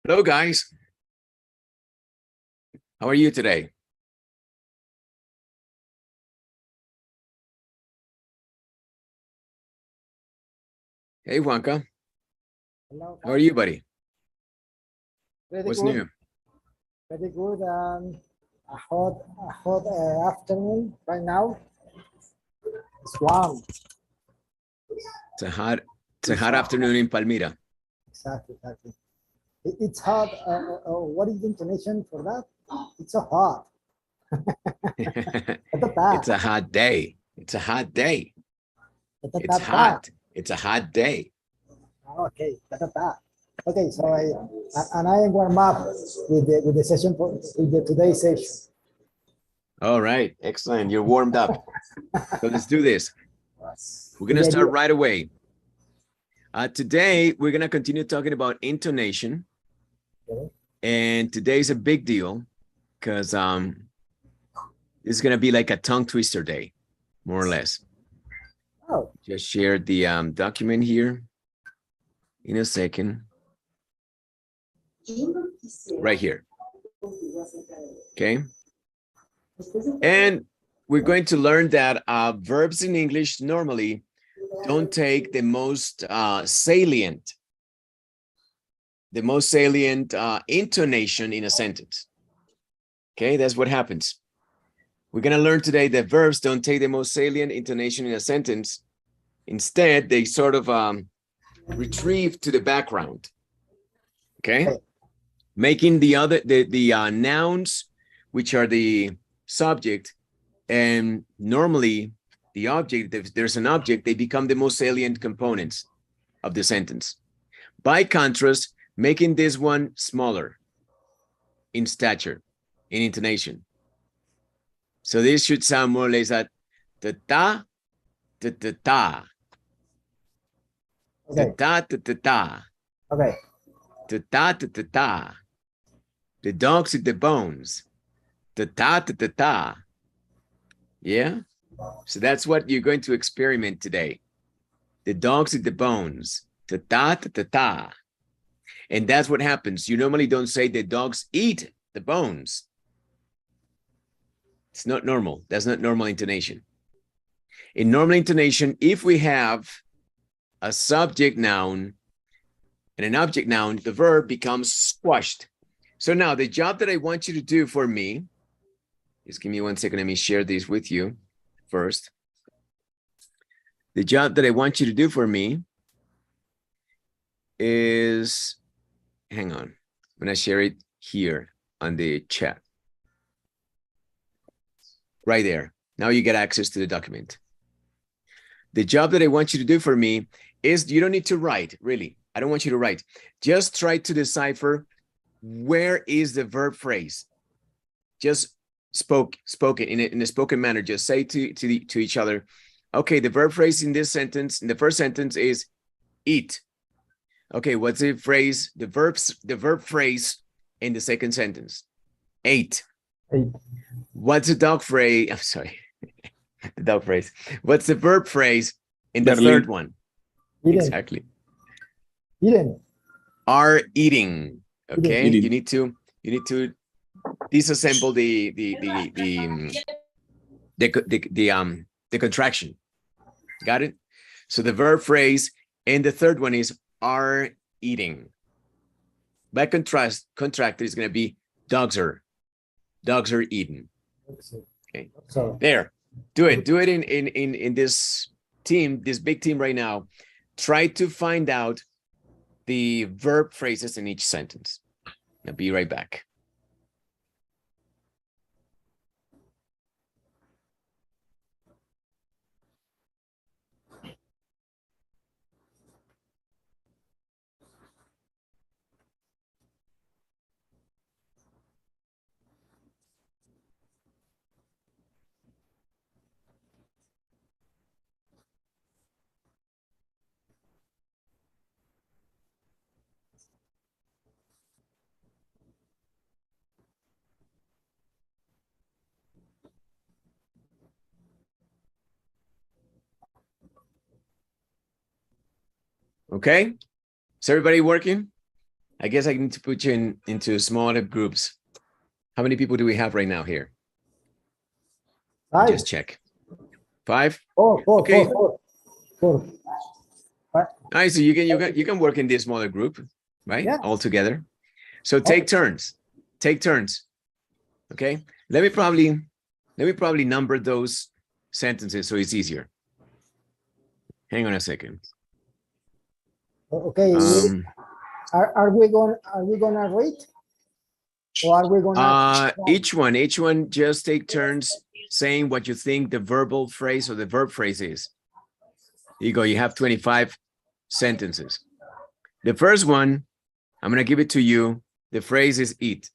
Hello, guys. How are you today? Hey, Juanca. Hello. How are you, buddy? Very What's good. new? Very good. A hot afternoon right now. It's warm. It's a hot afternoon in Palmira. Exactly. It's hot. What is the intonation for that? It's so hot. It's a hot day. It's a hot day. It's hot. It's a hot day. Okay. Okay. So I warm up with the session with the today's session. All right. Excellent. You're warmed up. So let's do this. We're going to start right away. Today, we're going to continue talking about intonation. Okay. And today's a big deal because it's going to be like a tongue twister day, more or less. Oh. Just shared the document here in a second. Right here. Okay. And we're going to learn that verbs in English normally don't take the most salient intonation in a sentence. Okay, that's what happens. We're going to learn today that verbs don't take the most salient intonation in a sentence. Instead, they sort of retrieve to the background. Okay, making the nouns, which are the subject, and normally the object, if there's an object, they become the most salient components of the sentence. By contrast, making this one smaller in stature, in intonation. So this should sound more or less like ta, ta, ta, ta. Okay. Ta, ta, ta, ta. Okay. Ta, ta, ta, ta, ta. The dogs eat the bones. Ta, ta, ta, ta, ta. Yeah? So that's what you're going to experiment today. The dogs eat the bones. Ta, ta, ta, ta, ta. And that's what happens. You normally don't say the dogs eat the bones. It's not normal. That's not normal intonation. In normal intonation, if we have a subject noun and an object noun, the verb becomes squashed. So now the job that I want you to do for me, just give me 1 second. Let me share this with you first. The job that I want you to do for me is, hang on, I'm going to share it here on the chat. Right there. Now you get access to the document. The job that I want you to do for me is, you don't need to write, really. I don't want you to write. Just try to decipher where is the verb phrase. Just spoken in a spoken manner. Just say to each other, okay, the verb phrase in this sentence, in the first sentence, is eat. Okay, what's the phrase? The verb phrase in the second sentence? Ate. What's the dog phrase? I'm sorry. The dog phrase. What's the verb phrase in the third one? Eating. Exactly. Eating. Are eating. Okay. Eating. You need to disassemble the contraction. Got it? So the verb phrase and the third one is are eating. By contrast, contracted is going to be dogs are eating. Okay. So there. Do it in this team, this big team right now. Try to find out the verb phrases in each sentence. I'll be right back. Okay, is everybody working? I guess I need to put you into smaller groups. How many people do we have right now here? 5. Just check. 5? Four. Okay. Four. All right, so you can work in this smaller group, right? Yeah. All together. So take turns. Take turns. Okay. Let me probably number those sentences so it's easier. Hang on a second. Okay. Are we gonna read? Or are we gonna each one just take turns saying what you think the verbal phrase or the verb phrase is. Here you go. You have 25 sentences. The first one, I'm going to give it to you. The phrase is eat.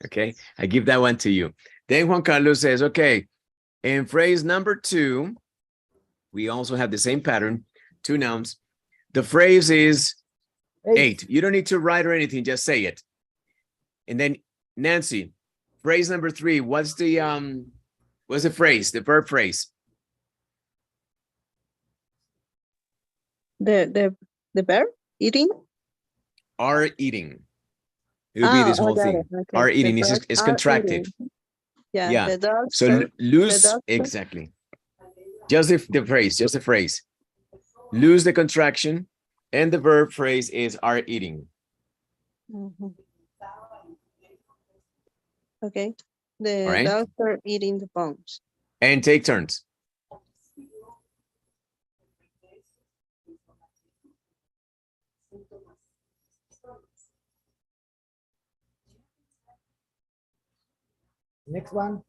Okay. I give that one to you. Then Juan Carlos says, okay, in phrase number 2, we also have the same pattern, 2 nouns. The phrase is 8. You don't need to write or anything, just say it. And then Nancy, phrase number 3, what's the phrase, the verb phrase? The verb eating? Are eating. It would be this whole thing. Okay. Are eating is contracted. Eating. Yeah. The dogs so lose exactly. Just the phrase, just the phrase. Lose the contraction, and the verb phrase is are eating. Okay. The dogs are eating the bones. And take turns. Next one.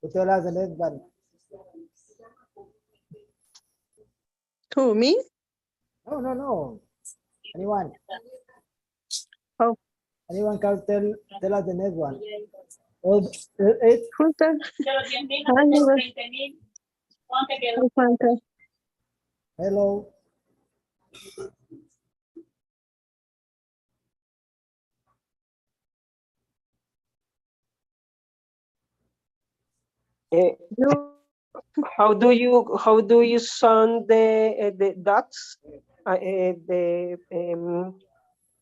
Who tell us the next one? Who, me? No. Anyone? Oh. Anyone can tell us the next one? Hello. How do you sound the ducks?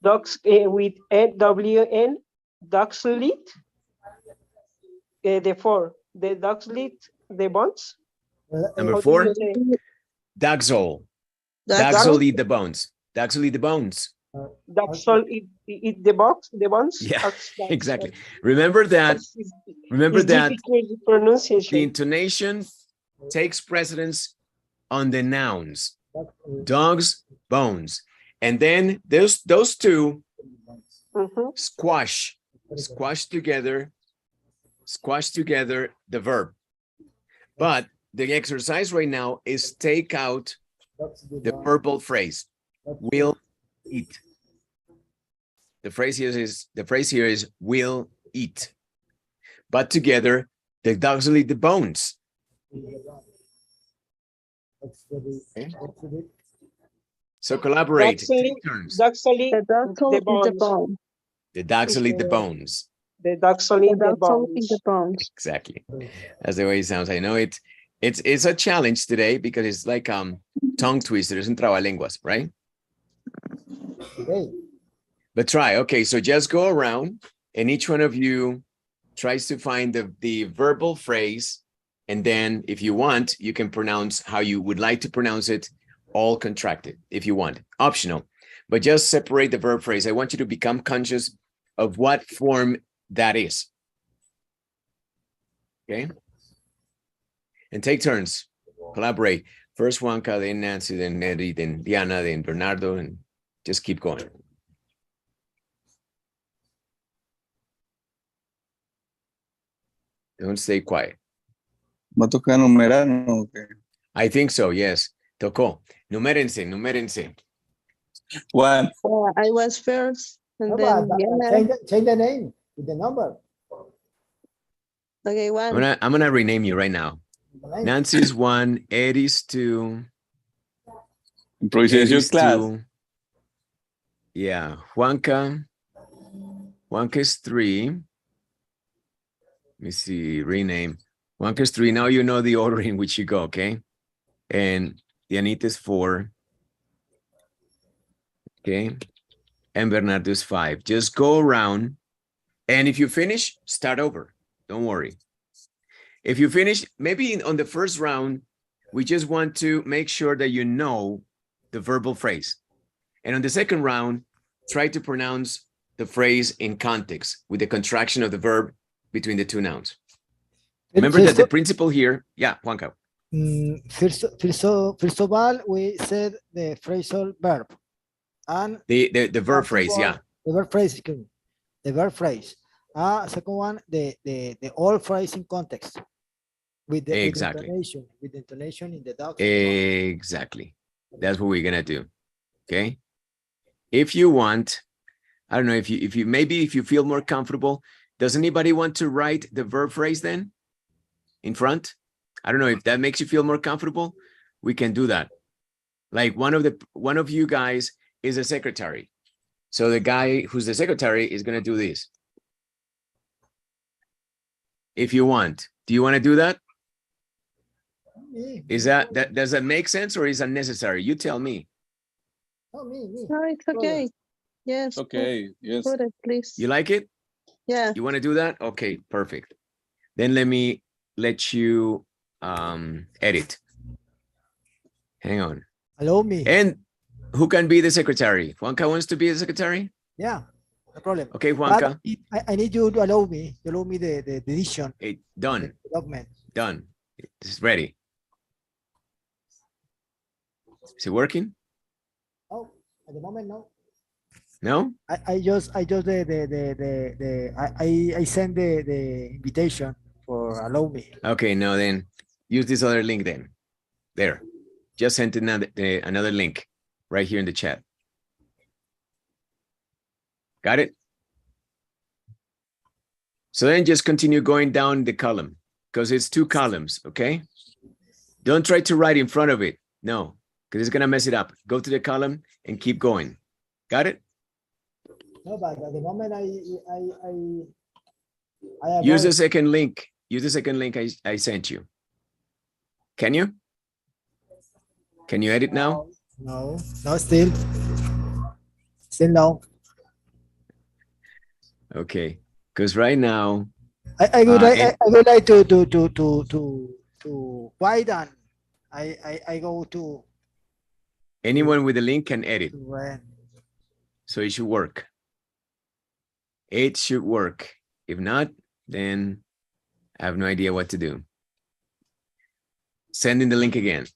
Ducks with AWN, ducks lead. The ducks lead the bones. Number 4, Dachshund. Dachshund eat the bones. Dachshund eat the bones. Dachshund eat the bones. Yeah, exactly. Remember that the intonation takes precedence on the nouns. Dogs, bones. And then those two squash together the verb. But the exercise right now is take out the verbal phrase, will eat. The phrase here is will eat. But together, the dogs will eat the bones. Okay. So collaborate. Take turns. The dogs will eat the bones. The dogs will eat the bones. The dogs will eat the bones. Exactly. That's the way it sounds. I know it's a challenge today because it's like tongue twisters and trabalenguas, right? Okay. But try. Okay, so just go around and each one of you tries to find the verbal phrase, and then if you want, you can pronounce how you would like to pronounce it, all contracted if you want, optional, but just separate the verb phrase. I want you to become conscious of what form that is. Okay. And take turns, collaborate. First Juanca, then Nancy, then Neri, then Diana, then Bernardo, and just keep going. Don't stay quiet. ¿Va a tocar numerar o qué? I think so, yes. Tocó. Numérense. 1. I was first, and then change the name with the number. Okay, 1. I'm gonna rename you right now. Nancy's 1, Eddie's 2. Improvisation class. 2. Yeah, Juanca's 3. Let me see, rename. Juanca's 3. Now you know the order in which you go, okay? And Dianita's 4. Okay. And Bernardo's 5. Just go around. And if you finish, start over. Don't worry. If you finish, maybe on the first round, we just want to make sure that you know the verbal phrase. And on the second round, try to pronounce the phrase in context with the contraction of the verb between the two nouns. Remember that the principle here, yeah, Juanca. First of all, we said the phrasal verb. And the verb phrase, yeah. The verb phrase, the verb phrase. Second one, the all phrase in context. With the intonation in the docs. Exactly. That's what we're gonna do. Okay. If you want, I don't know if you maybe if you feel more comfortable, does anybody want to write the verb phrase then in front? I don't know if that makes you feel more comfortable. We can do that. Like one of you guys is a secretary. So the guy who's the secretary is gonna do this. If you want, do you want to do that? Is that does that make sense or is that necessary? You tell me. Me. No, it's okay. Yes. Okay, yes. Put it, please. You like it? Yeah. You want to do that? Okay, perfect. Then let me let you edit. Hang on. Allow me. And who can be the secretary? Juanca wants to be the secretary? Yeah, no problem. Okay, Juanca. I need you to allow me the edition. Done. The document. Done. It's ready. Is it working? Oh, at the moment, no. No? I send the invitation for allow me. Okay, no, then use this other link then. There. Just sent another link right here in the chat. Got it? So then just continue going down the column because it's 2 columns, okay? Don't try to write in front of it. No, because it's going to mess it up. Go to the column and keep going. Got it? No, but at the moment I use the second link. Use the second link I sent you. Can you? Can you edit now? No, still no. Okay, because right now I would like to write and I go to anyone with the link can edit. When. So it should work. It should work. If not, then I have no idea what to do. Sending the link again.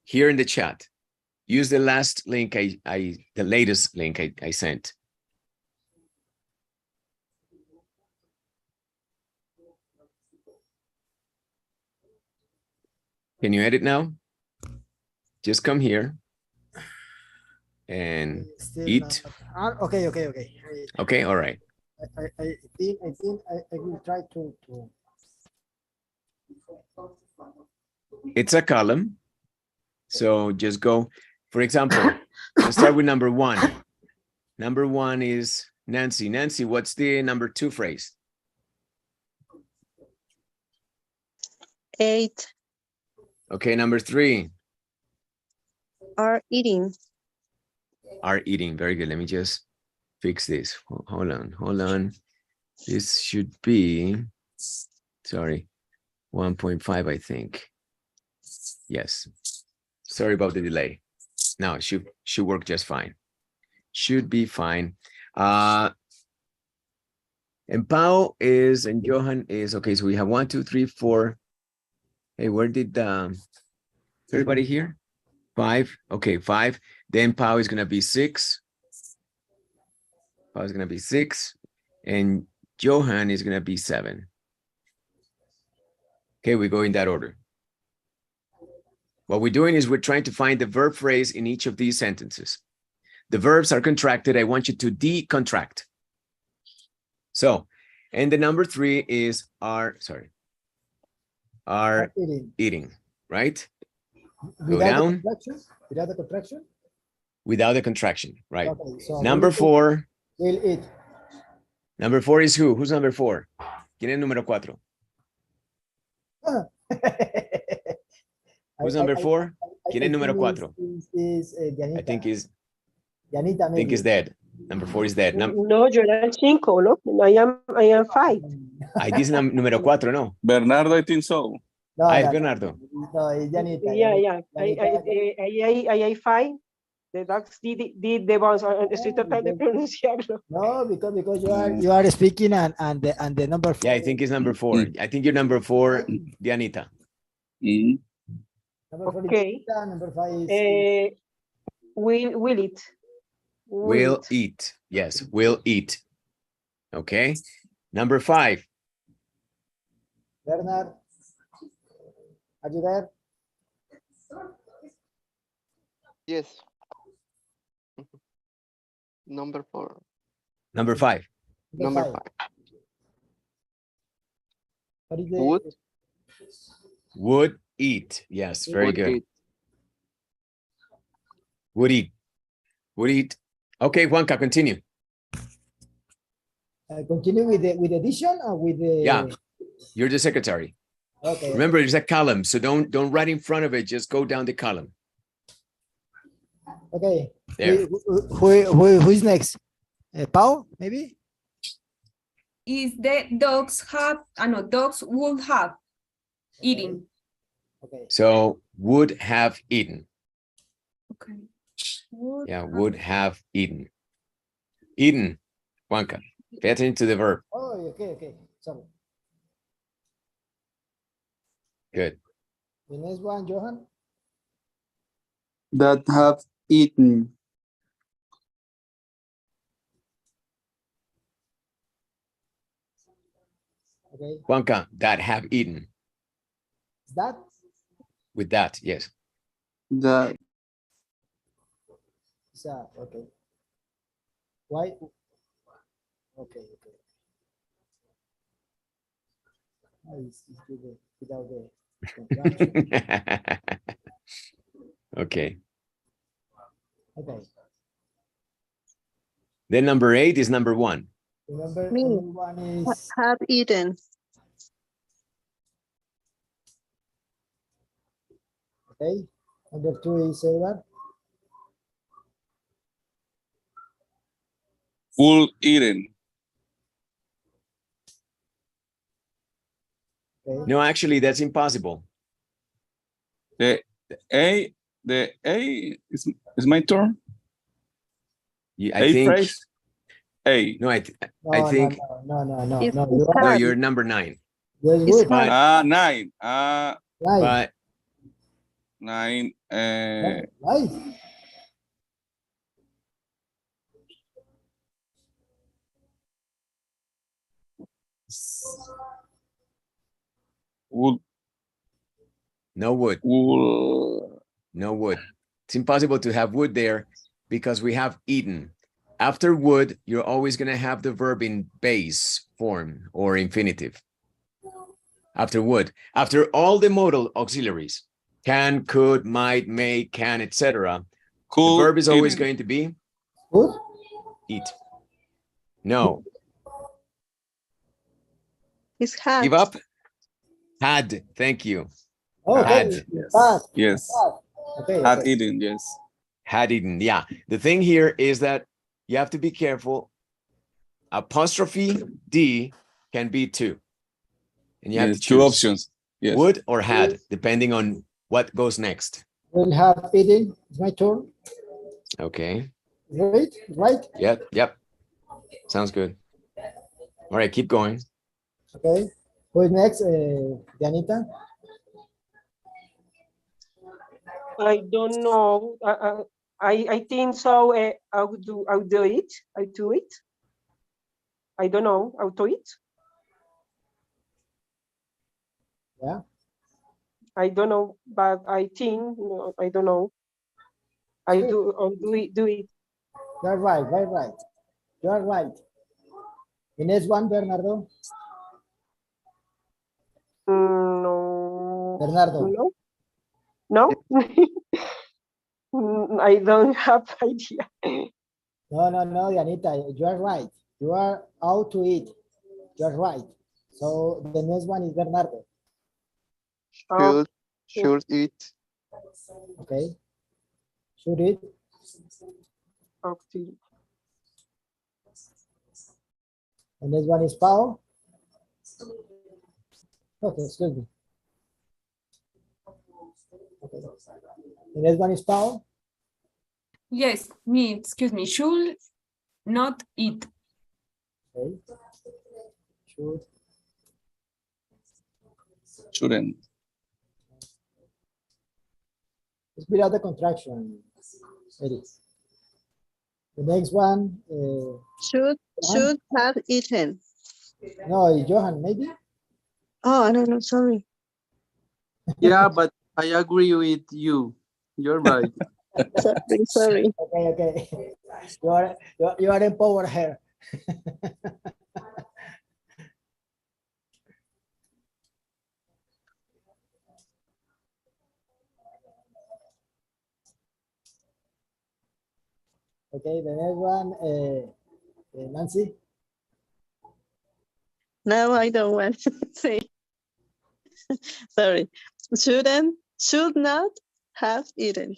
Here in the chat. Use the last link the latest link I sent. Can you edit now? Just come here and eat. Okay. Okay, all right. I think I will try to. It's a column. So just go, for example, let's start with number 1. Number 1 is Nancy. Nancy, what's the number 2 phrase? 8 Okay, number 3. are eating. Are eating. Very good. Let me just fix this. Hold on. This should be, sorry, 1.5, I think. Yes. Sorry about the delay. Now it should work just fine. Should be fine. And Pau is, and Johan is, okay, so we have 1, 2, 3, 4. Hey, where did everybody here? 5. Okay, 5. Then Pau is gonna be 6. Pau is gonna be 6. And Johan is gonna be 7. Okay, we go in that order. What we're doing is we're trying to find the verb phrase in each of these sentences. The verbs are contracted. I want you to decontract. So, and the number 3 is are eating, right? Go down. Without the contraction? Without the contraction, right. Okay, so number 4. Will eat. Number 4 is who? Who's number 4? ¿Quién es número 4? Who's number 4? ¿Quién es número 4? I think is Yanita, I think maybe. is dead. Number 4 is dead. No, yo era el 5, ¿no? I am 5. Ahí dice número 4, ¿no? Bernardo, I think so. No, Ah, es no, Bernardo. no, it's Yanita. Yeah. Yanita. I 5. The dogs did the bones. Estoy tratando de pronunciarlo. No, because you are speaking and the number 4. Yeah, I think it's number 4. I think you're number 4, Dianita. Mm. Number 4 is Okay. Yanita, number 5 is Will it? Will eat. Yes, will eat. Okay. Number 5. Bernard. Are you there? Yes. Number 4. Number 5. Number 5. What is the Would. Would eat. Yes, very Would good. eat. Would eat. Would eat. Okay, Juanca, continue. Continue with the addition or with the? Yeah, you're the secretary. Okay. Remember, there's a column, so don't write in front of it. Just go down the column. Okay. There. Who is next? Pau, maybe? Is the dogs have, no, dogs would have eaten. Okay. So would have eaten. Okay. Yeah, would have eaten. Eaten, Juanca. Pay attention to the verb. Oh, okay. Sorry. Good. The next one, Johan. That have eaten. Okay. Juanca, that have eaten. Is that? With that, yes. That Is that okay? Why? Okay. It's good without the contraction. Okay. Okay. Then number 8 is number 1. Remember, Me. number 1 is Have eaten. okay. Number 2 is what? full eaten. Okay. No, actually, that's impossible. The A is my turn. I A think. phrase. A. No, I No, think. no. It's You are, No, had. you're number 9. you're It's good. had. 9. Right. But 9. Right. Would no wood. would No wood. It's impossible to have wood there because we have eaten. After would, you're always going to have the verb in base form or infinitive. After would. After all the modal auxiliaries, can, could, might, may, can, etc. The could verb is always eaten. going to be Good. eat. No. It's had. Give up. Had. Thank you. Okay. Had. Yes. Past. Yes. Past. Okay. Had okay. eaten. Yes. Had eaten. Yeah. The thing here is that you have to be careful. Apostrophe D can be two. And you have Yes. to choose Two options. Yes. would or had, depending on what goes next. We'll have eaten. It's my turn. Okay. Right. Right. Yep. Sounds good. All right, keep going. Okay. Who is next? Janita. I don't know. I think so. I'll do it. I do it. I don't know how to it. Yeah. I don't know, but I think no, I don't know. I do. I'll do it. Do it. You're right. Right. You're right. The next one, Bernardo. No. Bernardo. No. I don't have idea. No, Janita, you are right. You are out to eat. You are right. So the next one is Bernardo. Oh, Should eat. Okay. Should eat. active. And this one is Pao. Okay, excuse me. Okay. And this one is Pao. Yes, me, excuse me, should not eat. Okay. Should. Shouldn't. It's without the contraction, Eric. The next one, Should have eaten. no, Johan, maybe? Oh, no, sorry. Yeah, but I agree with you. You're right. Sorry. Okay. You are empowered here. Okay, the next one, Nancy. No, I don't want to say. Sorry. Should not have eaten.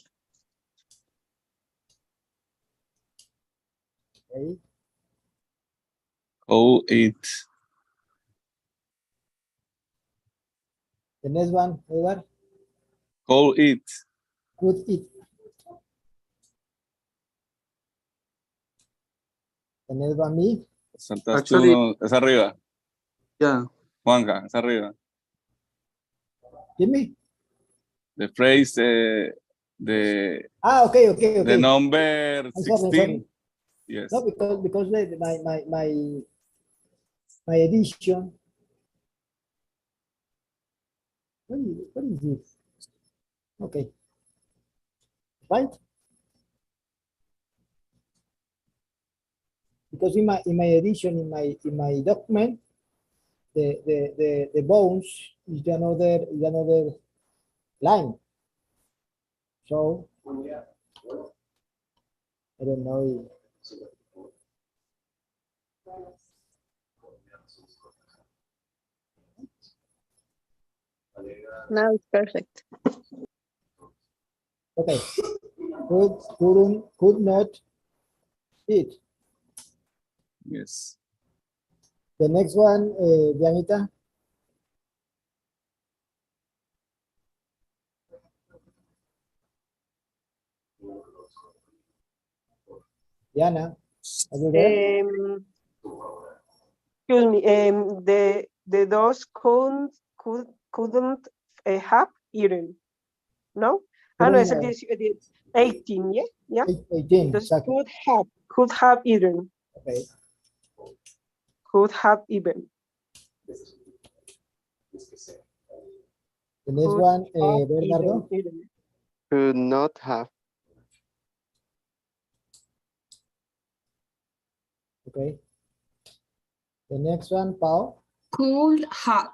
Okay. Go eat. The next one, Edward. Go eat. Could eat. The next one, me. Saltaste Actually- uno. Es arriba. Yeah. Juanca, es arriba. Give me. The phrase the Okay. the number I'm sorry. 16. Yes. No, because my edition. What is this? Okay. Right? Because in my edition, in my document, the bones is another line. So I don't know. Now it's perfect. Okay. Could not eat. Yes. The next one, Dianita. Diana, are you there? Excuse me. The dogs couldn't have eaten. No. No, it's Couldn't, 18. Yeah. 18, Just exactly. could have eaten. Okay. Could have eaten. The next Could one, have Bernardo. eaten. Could not have. Okay. The next one, Pau. Could have.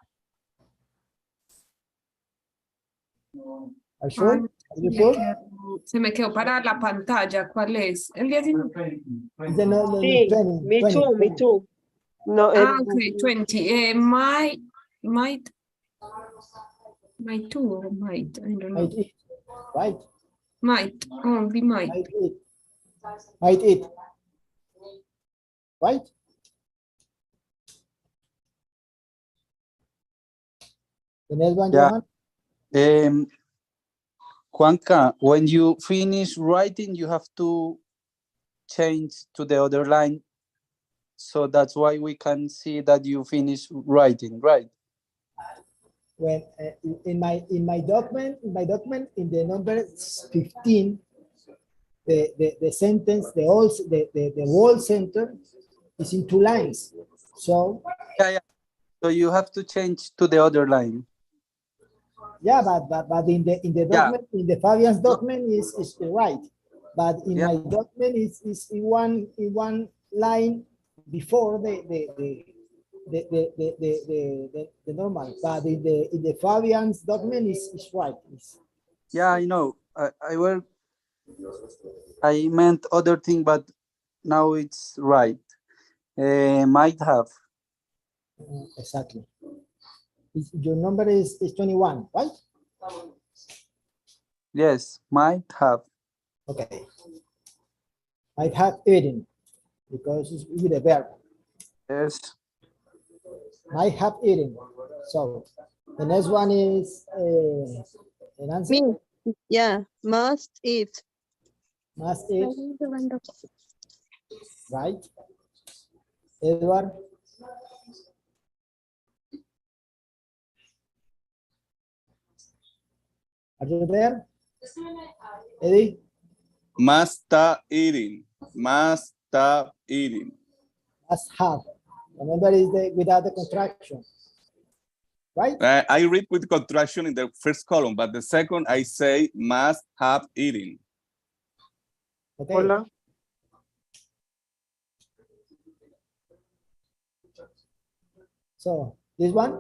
Are you sure? Are you sure? Se me quedó para la pantalla. ¿Cuál es? El 19. Is it no, Sí, 20, me 20, too, me 20. too. No, Okay, 20. Might too or might, I don't know. Might eat, right? Might, only might. Might eat. Might eat. Right? The next one, Yeah. Johan. Juanca, when you finish writing, you have to change to the other line. So that's why we can see that you finish writing, right? When in my document in the number 15, the sentence, the whole sentence is in 2 lines. So Yeah. So you have to change to the other line. yeah, but in the document, in the Fabian's document is right, but in my document is in one line before the normal, but in the Fabian's document is right. Yeah, I know. I meant other thing, but now it's right. Might have. Exactly. Your number is 21, right? Yes, might have. Okay. I have eaten because it's with a verb. Yes. I have eaten. So the next one is an answer. Me. Yeah, must eat. Must eat, right? Edward. Are you there? Eddie? Must stop eating. Must stop eating. Must have. Remember, is the without the contraction, right? I read with contraction in the first column, but the second I say must have eaten. Okay. Hola. So this one.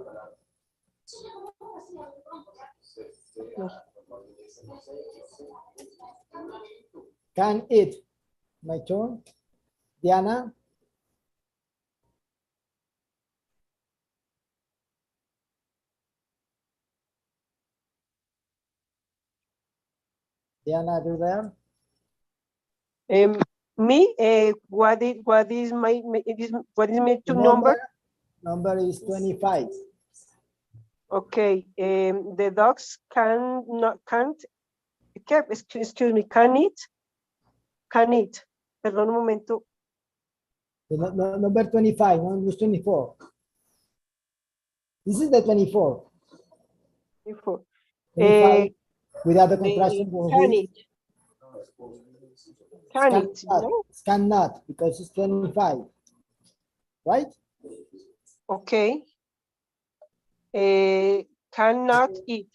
Can eat. My turn. Diana. Diana, are you there? Me, what is my two number? Number is 25. Okay, the dogs can't, excuse me, can eat. Perdón un momento. Number 25, number 24. This is the 24. 25 without the contraction. Cannot, because it's 25. Right? Okay. Cannot eat.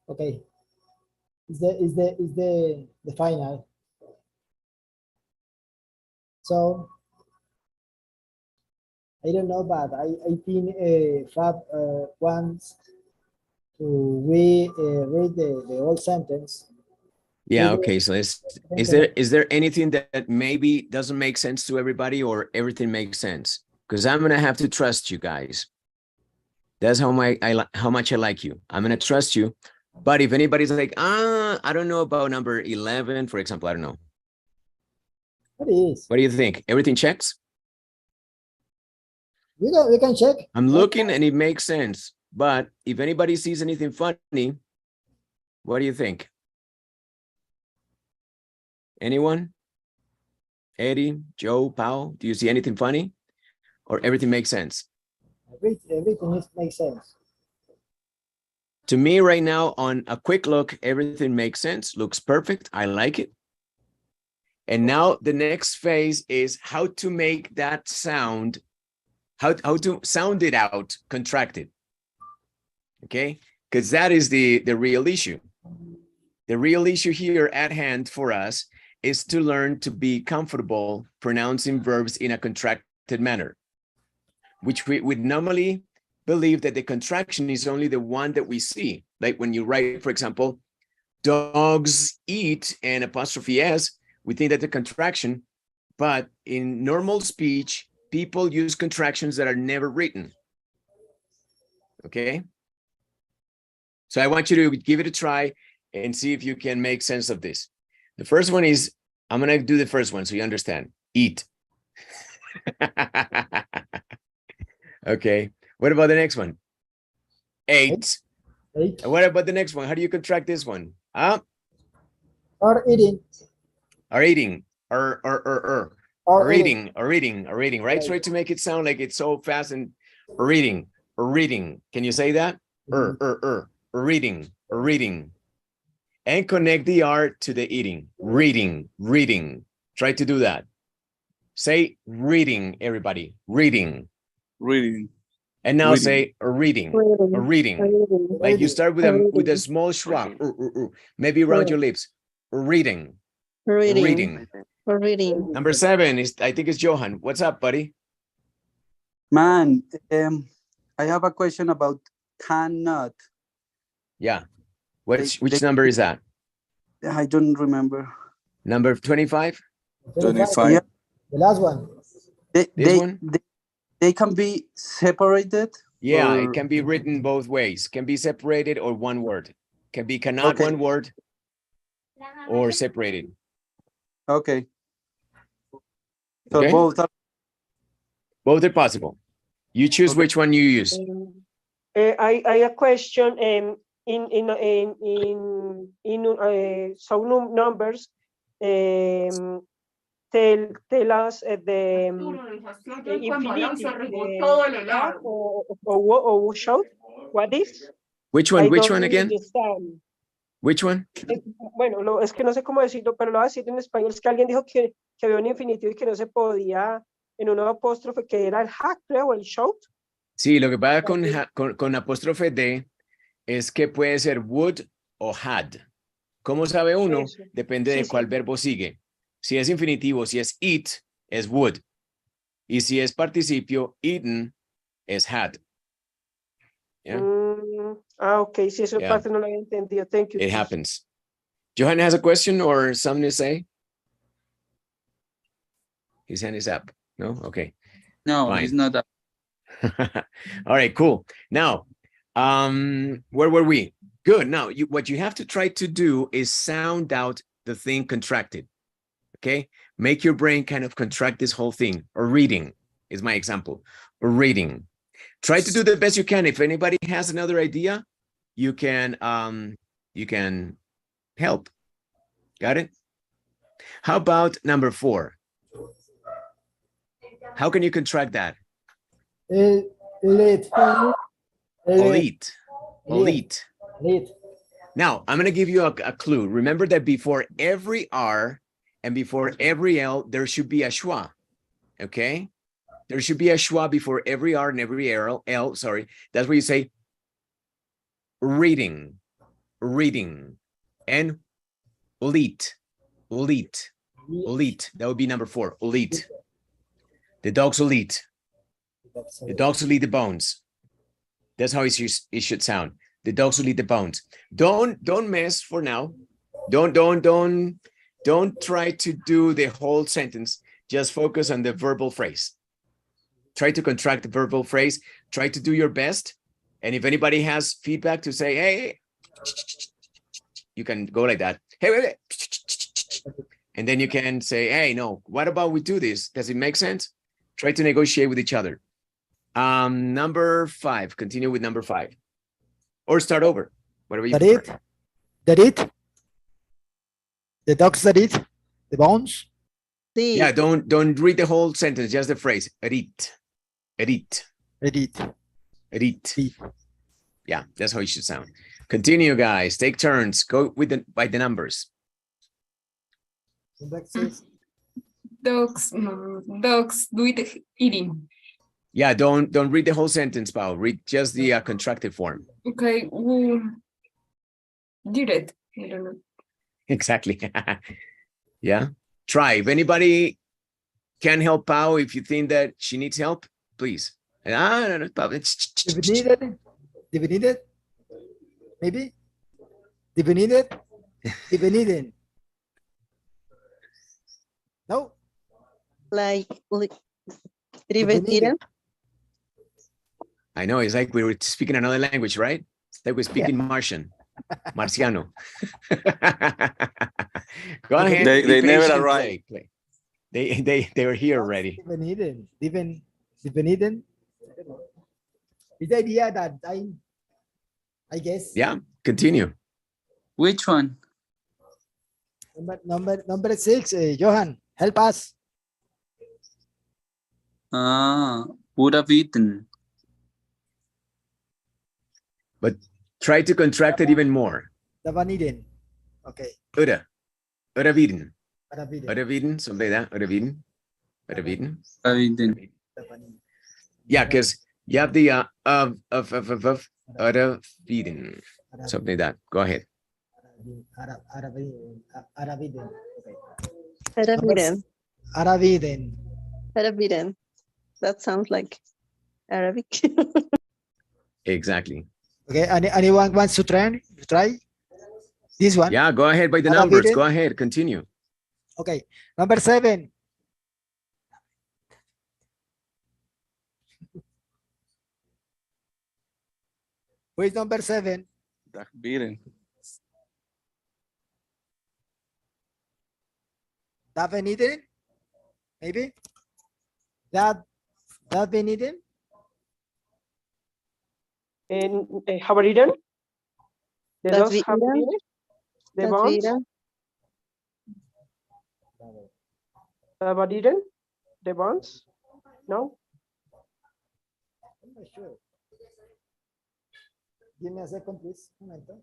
Okay. Is the final. So I don't know, but I think Fab wants to read the whole sentence. Yeah, okay. So is there anything that maybe doesn't make sense to everybody, or everything makes sense? Because I'm gonna have to trust you guys. That's how much I like you. I'm gonna trust you. But if anybody's like, I don't know about number 11, for example, I don't know. What is? What do you think? Everything checks? We can check. I'm looking and it makes sense. But if anybody sees anything funny, what do you think? Anyone? Eddie, Joe, Pao, do you see anything funny? Or everything makes sense? Everything makes sense. To me right now, on a quick look, everything makes sense, looks perfect. I like it. And now the next phase is how to make that sound, how to sound it out contracted. Okay, because that is the real issue. The real issue here at hand for us is to learn to be comfortable pronouncing verbs in a contracted manner, which we would normally believe that the contraction is only the one that we see. Like when you write, for example, dogs eat and apostrophe S, we think that the contraction, but in normal speech, people use contractions that are never written. Okay. So I want you to give it a try and see if you can make sense of this. The first one is, I'm going to do the first one so you understand. Eat. Okay. What about the next one? Ate. Eight. And what about the next one? How do you contract this one? Or eating. Or eating. Or reading, right? Try to make it sound like it's so fast and reading. Can you say that? Reading. And connect the R to the eating. Reading. Try to do that. Say reading, everybody. Reading. And now say reading. Like you start with a small shrug. Maybe around your lips. Reading. Number 7 is, I think it's Johan. What's up, buddy? Man, I have a question about cannot. Yeah. Which number is that? I don't remember. Number 25? 25. Yeah. The last one. They They can be separated. Yeah, or- it can be written both ways. Can be separated or one word. Can be cannot Okay. one word or separated. Okay. So Okay? both are Both are possible. You choose Okay. which one you use. I a question some numbers tell us the infinity or show what is. Which I one? Which don't one again? understand. Which one? Bueno, es que no sé cómo decirlo, pero lo voy a decir en español. Es que alguien dijo que había un infinitivo y que no se podía en un apóstrofe, que era el hack, creo, o el shout. Sí, lo que pasa con apóstrofe D es que puede ser would o had. ¿Cómo sabe uno? Eso. Depende Sí, de sí. cuál verbo sigue. Si es infinitivo, si es eat, es would. Y si es participio, eaten, es had. Yeah, Ok, sí, eso Yeah. parte no lo había entendido. Thank you. it happens. Johan has a question or something to say? His hand is up. No? Okay. no, Fine. it's not that. All right, cool. Now, where were we? Good. Now, what you have to try to do is sound out the thing contracted. Okay? Make your brain kind of contract this whole thing. Or reading is my example. Or reading. Try to do the best you can. If anybody has another idea, you can help. Got it? How about number 4? How can you contract that? Elite. Elite. Elite. Elite. Now, I'm going to give you a clue. Remember that before every R and before every L, there should be a schwa. Okay? There should be a schwa before every R and every L. Sorry. That's where you say reading, reading, and elite, elite, elite. That would be number 4, elite. The dogs will eat. The dogs will eat the bones. That's how it should sound. The dogs will eat the bones. Don't mess for now. Don't try to do the whole sentence. Just focus on the verbal phrase. Try to contract the verbal phrase. Try to do your best. And if anybody has feedback to say, hey, you can go like that. Hey, wait. And then you can say, hey, no, what about we do this? Does it make sense? Try to negotiate with each other. Number 5, continue with number 5. Or start over, whatever you prefer. That it. The dogs that eat the bones. Sí. Yeah, don't read the whole sentence, just the phrase. Eat. Eat. Eat. Eat. Eat. Yeah, that's how it should sound. Continue, guys. Take turns. Go with by the numbers. Dogs do it eating. Yeah, don't read the whole sentence, Pao. Read just the contracted form. Okay, did it. I don't know. Exactly. Yeah. Try. If anybody can help Pao, if you think that she needs help, please. No, Pao. Divinidad. Maybe. Divinidad. No. Like repetir. I know, it's like we were speaking another language, right? It's like we're speaking Martian, Marciano. Go ahead. They be never patient, arrive. play. They were here already. Divinidad. It's the idea that I guess. Yeah, continue. Which one? Number 6, Johan, help us. Would have eaten. But try to contract it even more. Davaniden. Okay. Ura vidin. Davaniden. Ura vidin, something like that. Ura vidin. Ura vidin. Eaten. Yeah, because you have the of ura vidin. Something like that. Go ahead. Araviden. Okay. Araviden. Araviden. That sounds like Arabic. Exactly. Okay. Anyone wants to try? This one? Yeah, go ahead by the numbers. Go ahead. Continue. Okay. Number 7. Who is number 7? Dog bitten. That been eaten? Maybe? That been eaten? And have eaten? The That dogs we have eaten? eaten? The That bones vida. have eaten? The bones? No? I'm not sure. Give me a second, please. Un momento.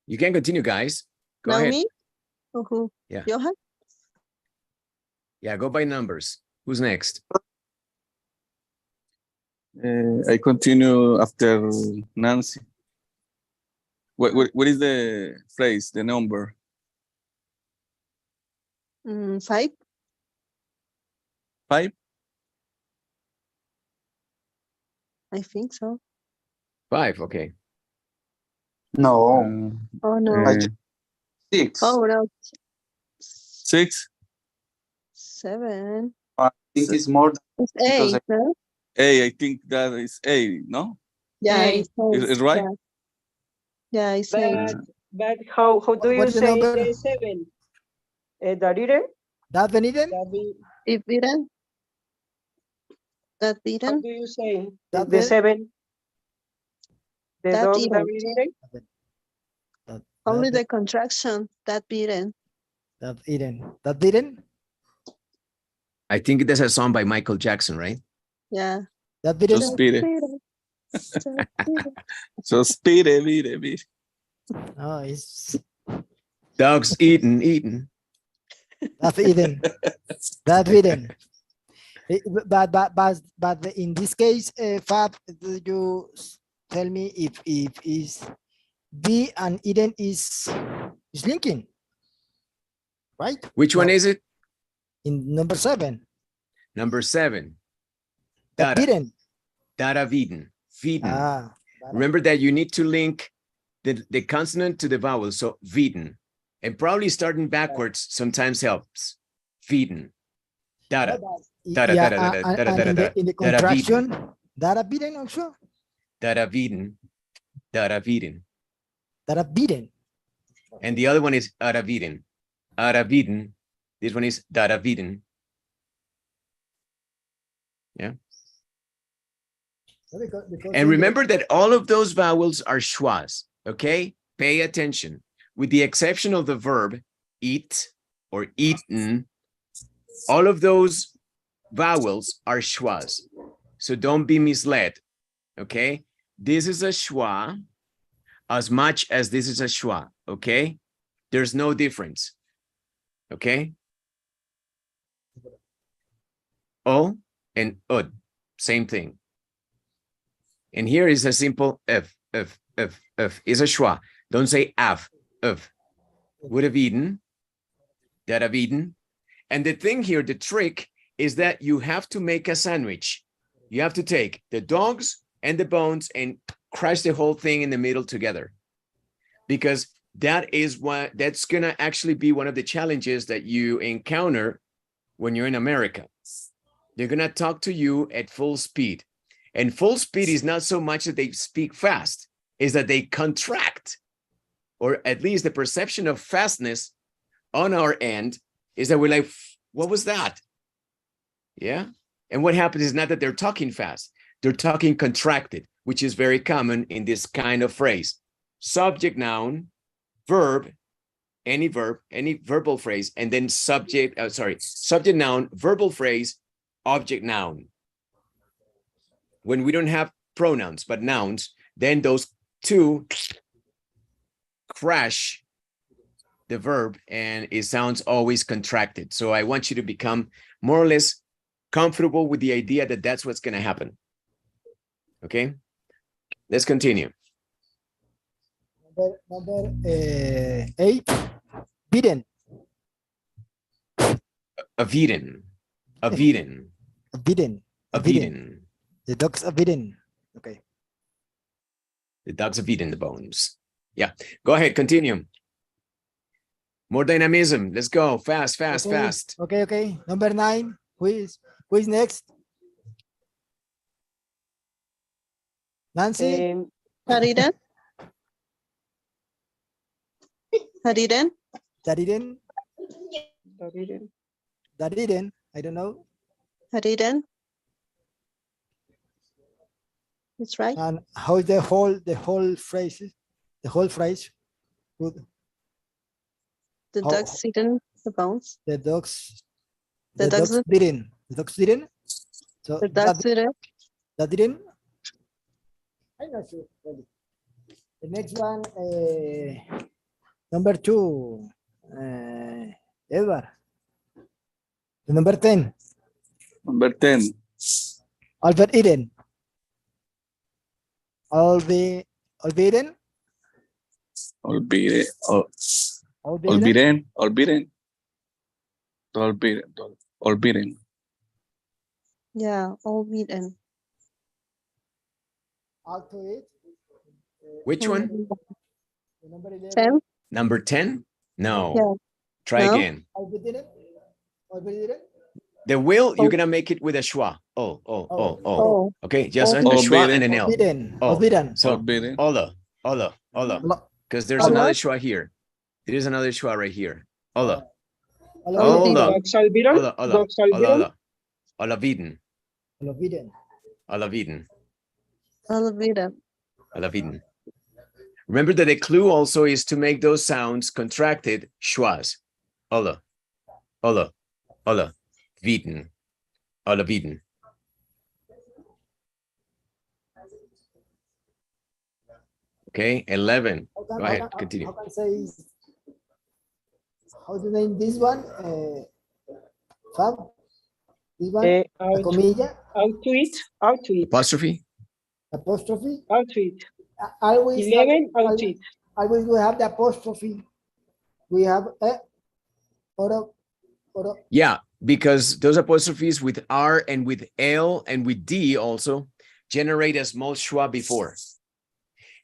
You can continue, guys. Go Now ahead. me? Or who? Yeah. Johan? Yeah, go by numbers. Who's next? I continue after Nancy. What is the phrase, the number? 5? 5? I think so. 5, okay. No, Oh no. Uh, 6. Oh no. 6? 7. I think it's more It's because 8, no? I think that is 8, no? Yeah, Eight. it's 8. Is right? Yeah, yeah it's 8. But how do you What's the say number? the 7? That eaten? That been eaten? That be, If didn't? That how didn't? do you say That the been- 7? The That dog that didn't. eaten? Only that, the contraction. That didn't. that eaten. That didn't? I think there's a song by Michael Jackson, right? Yeah. That didn't? So speedy. Didn't. That didn't. So speedy. No, it's Dogs eating. that eaten. That eaten. But in this case, Fab, do you tell me if is be and Eden is linking, right? Which one No, is it? in number 7? Number 7. That Data. didn't. Data Viden. Viden. Ah, Remember that you need to link the consonant to the vowel. So Viden. And probably starting backwards sometimes helps. Viden. Data. Data, yeah, data, data, and data, data, in the data, contraction, data beaten also. Data Viden. Data Viden. Data beaten. And the other one is Ara Viden. Ara Viden. This one is Data Viden. Yeah. And remember that all of those vowels are schwas, okay? Pay attention. With the exception of the verb eat or eaten, all of those vowels are schwas. So don't be misled, okay? This is a schwa as much as this is a schwa, okay? There's no difference, okay? O and ud, same thing. And here is a simple if is a schwa. Don't say af, of. Would have eaten, that have eaten. And the thing here, the trick is that you have to make a sandwich. You have to take the dogs and the bones and crush the whole thing in the middle together. Because that's gonna actually be one of the challenges that you encounter when you're in America. They're gonna talk to you at full speed. And full speed is not so much that they speak fast, is that they contract, or at least the perception of fastness on our end is that we're like, what was that? Yeah. And what happens is not that they're talking fast, they're talking contracted, which is very common in this kind of phrase. Subject, noun, verb, any verbal phrase, and then subject, subject, noun, verbal phrase, object, noun. When we don't have pronouns, but nouns, then those two crash the verb and it sounds always contracted. So I want you to become more or less comfortable with the idea that that's what's going to happen. Okay, let's continue. Number 8, beaten. A beaten. The dogs are beaten. Okay. The dogs have eaten the bones. Yeah, go ahead, continue. More dynamism. Let's go. Fast, fast, Okay, fast. Okay, okay. Number 9. Who is next? Nancy? Hariren. Hariren. Dariden? Hariren. Dariden? I don't know. Hariren. That's right. And how is the whole phrase? The whole phrase? Good. The How- dogs eaten the bones. The dogs. The dogs didn't. The dogs didn't. So The dogs eaten. that didn't. I'm not sure. Really. The next one, number 2, Edward. The number 10, Number 10. Albert Eden. Olviden. Olviden. Olviden. Olviden. Olviden. Olviden. Olviden. Yeah, all eaten. Alto it. Which one? The number 11. 10. Number 10? No. Yeah. Try No. again. Olviden. Olviden. The will, you're Oh. going to make it with a schwa. Oh. Oh, Okay, just Oh. a schwa and an L. Olviden. Oh. Olviden. So, Olviden. Ola. Because there's Ola. another schwa here. There is another schwa right here. Ola. Olviden. Dogs olvidan. Dogs olvidan. Olaviden. Olviden. Olaviden. all eaten. Olaviden. Remember that the clue also is to make those sounds contracted schwas. Ola. Viden. Olaviden. Okay, 11. Go ahead, continue. How can I say? How to name this one? Fab. This one. Out Comilla. to it. Apostrophe? Apostrophe. Out to it. Always. 11 out to it. Always we have the apostrophe. We have or Yeah, because those apostrophes with R and with L and with D also generate a small schwa before.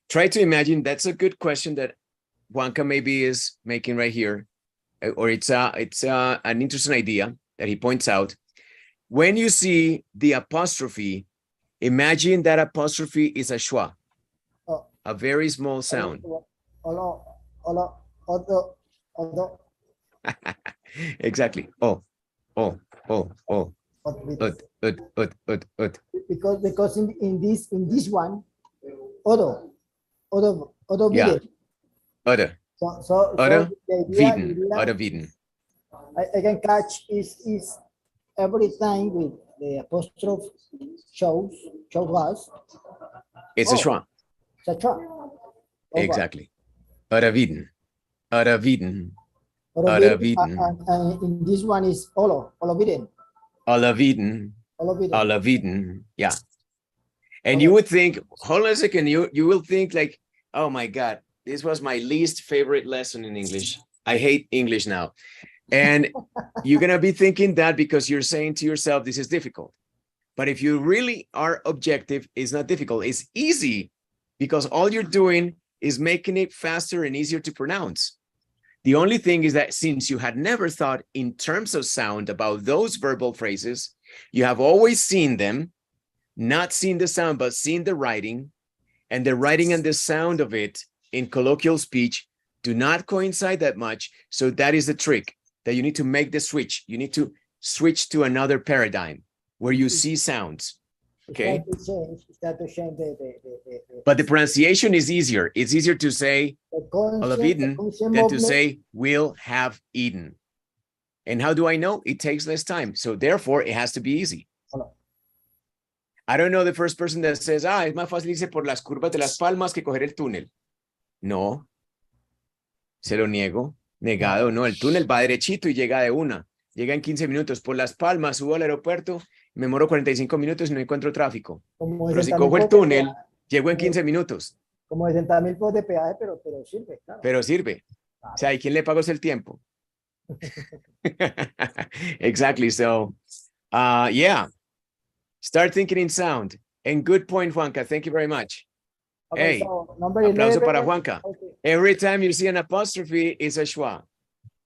Try to imagine, that's a good question that Juanca maybe is making right here, or it's an interesting idea that he points out. When you see the apostrophe, imagine that apostrophe is a schwa, Oh. a very small sound. Exactly. Oh. Because in this one, odo Yeah. viden. Other. So Other the idea Viden. Other Viden. I can catch is every time with the apostrophe shows us. It's a schwa. Etc. Exactly. Other Viden. Other Viden. And in this one is oloviden. Olaviden. Yeah. And you would think, hold on a second, you will think like, oh my God, this was my least favorite lesson in English. I hate English now. And you're going to be thinking that because you're saying to yourself, this is difficult. But if you really are objective, it's not difficult. It's easy because all you're doing is making it faster and easier to pronounce. The only thing is that since you had never thought in terms of sound about those verbal phrases, you have always seen them, not seen the sound, but seen the writing, and the writing and the sound of it in colloquial speech do not coincide that much. So that is the trick, that you need to make the switch. You need to switch to another paradigm where you see sounds. Okay. But the pronunciation is easier. It's easier to say will have eaten than to say will have eaten. And how do I know? It takes less time. So therefore, it has to be easy. I don't know the first person that says, es más fácil irse por las curvas de las palmas que coger el túnel. No. Se lo niego. Negado, no. El túnel va derechito y llega de una. Llega en 15 minutos. Por las palmas, subo al aeropuerto, me demoro 45 minutos y no encuentro tráfico. Pero si cojo el túnel, llego en 15 minutos. Como 60,000 pesos de peaje, pero sirve, claro. Pero sirve. O sea, ¿y quién le pagó el tiempo? Exactly. So, yeah. Start thinking in sound. And good point, Juanca. Thank you very much. Okay, Hey, so number aplauso 11, para Juanca. okay. Every time you see an apostrophe, it's a schwa.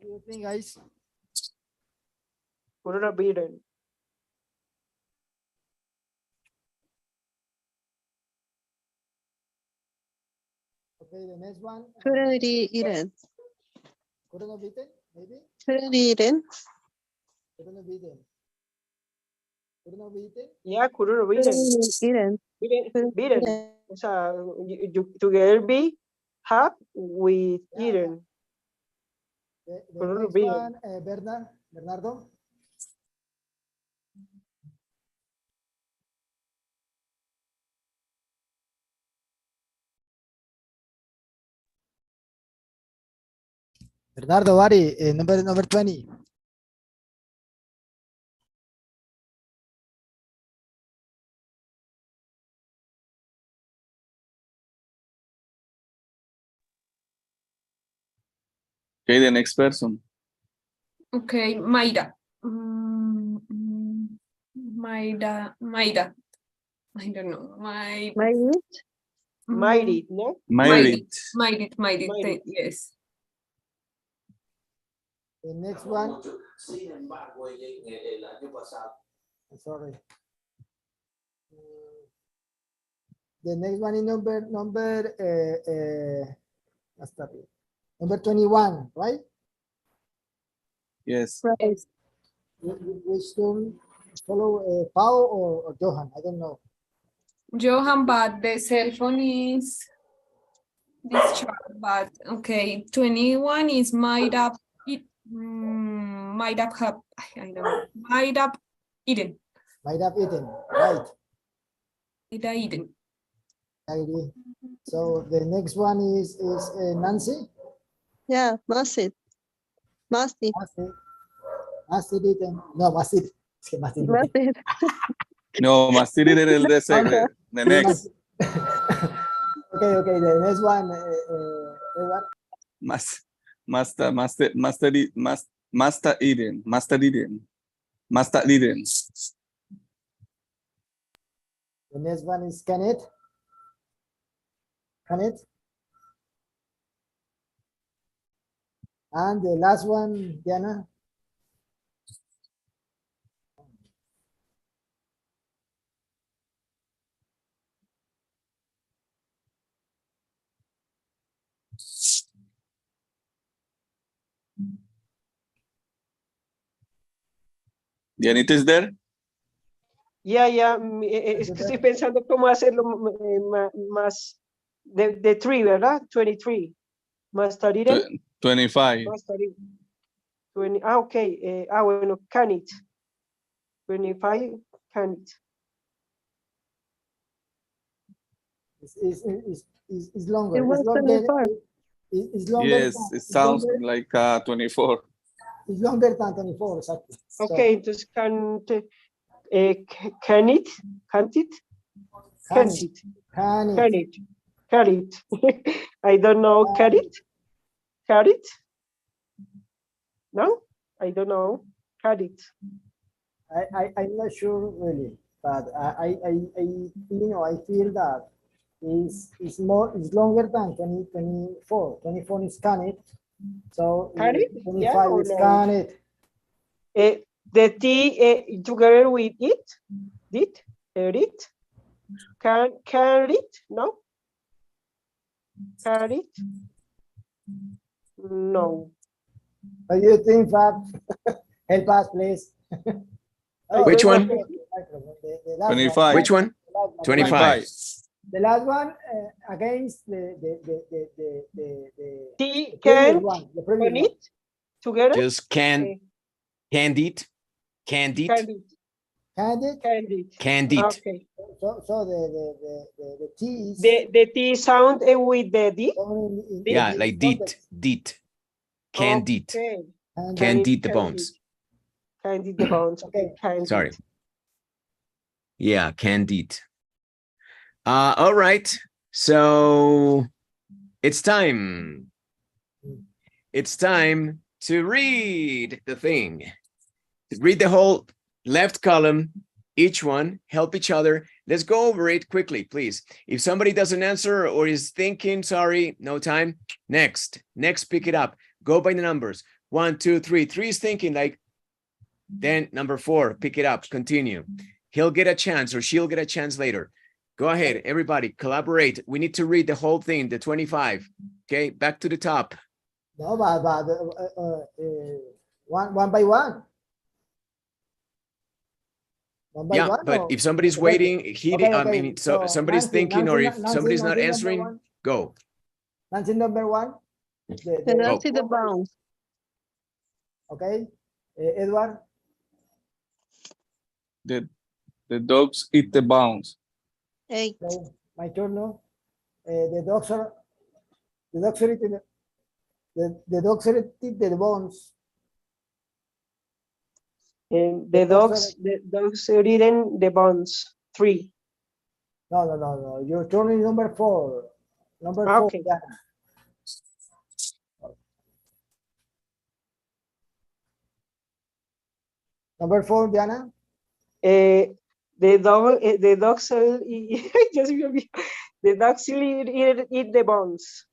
What do you think, guys? Couldn't have eaten. Okay, the next one. Couldn't eaten. Couldn't have eaten, maybe? Couldn't eaten. Couldn't have eaten. Couldn't have eaten? Yeah, couldn't have eaten. Eaten. Eaten. O sea, together be have with Yeah, eaten. The Couldn't next have eaten. one, Bernardo. Bernardo, Bari, number 20. Okay, the next person. Okay, Mayra. Mayra. I don't know. Might Mighty, no? Married. Mayrit, yes. The next one. Sorry. The next one is number 21, right? Yes. right. Which one follow Pau or Johan? I don't know. Johan, but the cell phone is this chart, but okay. 21 is might up have, I don't know. Might up Eden. Might have eaten, right? Eden. I agree. So the next one is Nancy. Yeah, must it. Must it eaten. No, must it. Es que must it. Must it. No, más el de secret. The next. Okay. The next one. Master Eden. The next one is can it. And the last one, Diana. Dianita is there? Yeah, es que estoy pensando cómo hacerlo más de 3, ¿verdad? 23. Más estar 25. 20, ok. Bueno, can it. 25, can it. It's longer. It was 24. It's longer. Yes, it sounds longer, like 24. It's longer than 24, exactly. Ok, entonces can it. I don't know, can it? No, I don't know, can it? I'm not sure really, but I feel that is longer than 24. 24 is can it. So Can it? 25 Yeah, is can it. The T together with it, can it, no? Can it? No. What do you think, Fab? Help us, please. Which one? The last 25. Which one? 25. The last one against the T previous can one. The previous on one. it together. Just candid. Candid. Candid. Candid. Okay. So the T is The T sound with the D. Yeah, like dit. Candid. Okay. Candid the bones. Candid the bones. Okay. Candid. Sorry. Yeah, candid. All right. So it's time. It's time to read the thing. Read the whole left column, each one, help each other. Let's go over it quickly, please. If somebody doesn't answer or is thinking, sorry, no time. Next, pick it up. Go by the numbers. 1, 2, 3. 3 is thinking like, then number 4, pick it up, continue. He'll get a chance or she'll get a chance later. Go ahead, everybody, collaborate. We need to read the whole thing, the 25. Okay, back to the top. No, but one by one. One by Yeah, one, but or- if somebody's okay, waiting, okay, I okay. mean, so somebody's Nancy, thinking, or if Nancy, somebody's not Nancy, number answering, one. go. Nancy, number 1. The dogs in the bounds. Okay. Edward, The dogs eat the bones. 8. okay. My turn now. The dogs are eating the dogs are eating the bones. And the dogs are eating the bones. 3. No. Your turn is number 4. Number 4. Okay. Yeah. Number 4, Diana. The dogs will eat, the dogs will eat the bones.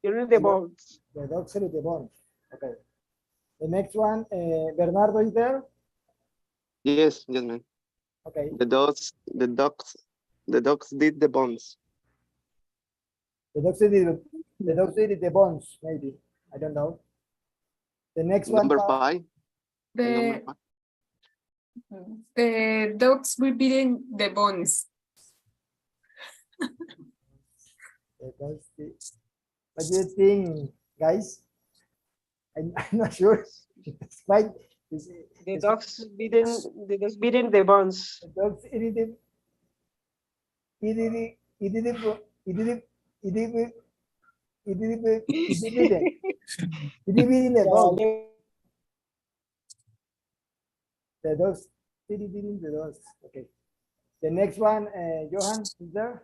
Eat the bones. The dogs eat the bones. Okay. The next one, Bernardo is there. Yes, yes, man. Okay. The dogs did the bones. The dogs eat the bones. Maybe, I don't know. The next one, Number Pao. 5. Number The, 5. the dogs will be in the bones. The dogs eat- What do you think, guys? I'm not sure. It's quite. The dogs beating the bones. The dogs eat the bones. The dogs eating the dogs. Okay. The next one, Johan, is there?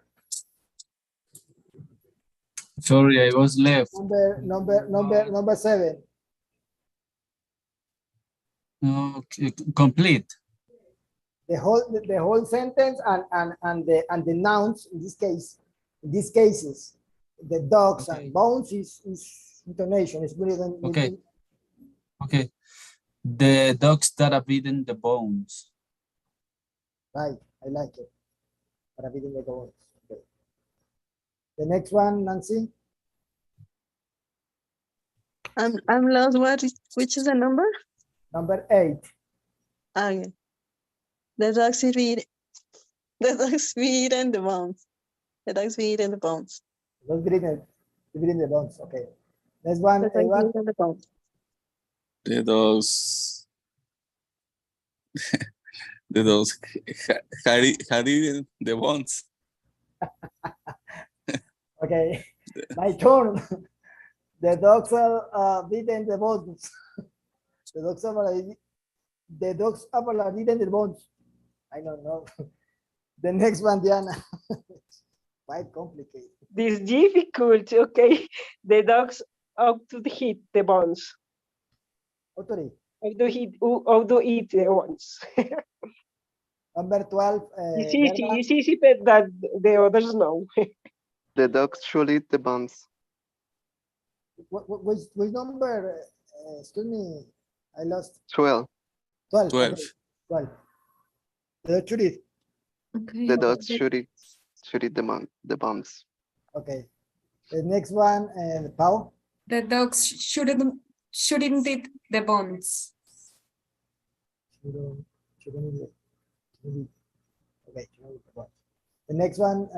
Sorry, I was left. Number 7. Okay, complete. The whole sentence and the nouns in these cases, the dogs and bones is intonation. It's good than Okay. Okay. The dogs that have eaten the bones. right. I like it. Para reading the bones. Okay. The next one, Nancy. I'm lost. Which is the number? Number 8. Okay. The dogs eat. The dogs eat in the bones. The dogs eat in the bones. Don't reading the bones. Okay. Next one, The dogs Evan. eat in the bones. The dogs. The dogs had eaten the bones. Okay. My turn. The dogs are eating the bones. The dogs are eating the bones. I don't know. The next one, Diana. Quite complicated. This is difficult. Okay. The dogs ought to hit the bones. Authority. Ought to eat the bones. Number 12. It's easy, but that the others know. The dogs should eat the bones. Which number? Excuse me. I lost 12. 12. 12. Okay. 12. Judith. Okay. The dogs should eat the bones. Okay. The next one, Pau. The dogs shouldn't eat the bones. Okay. The next one,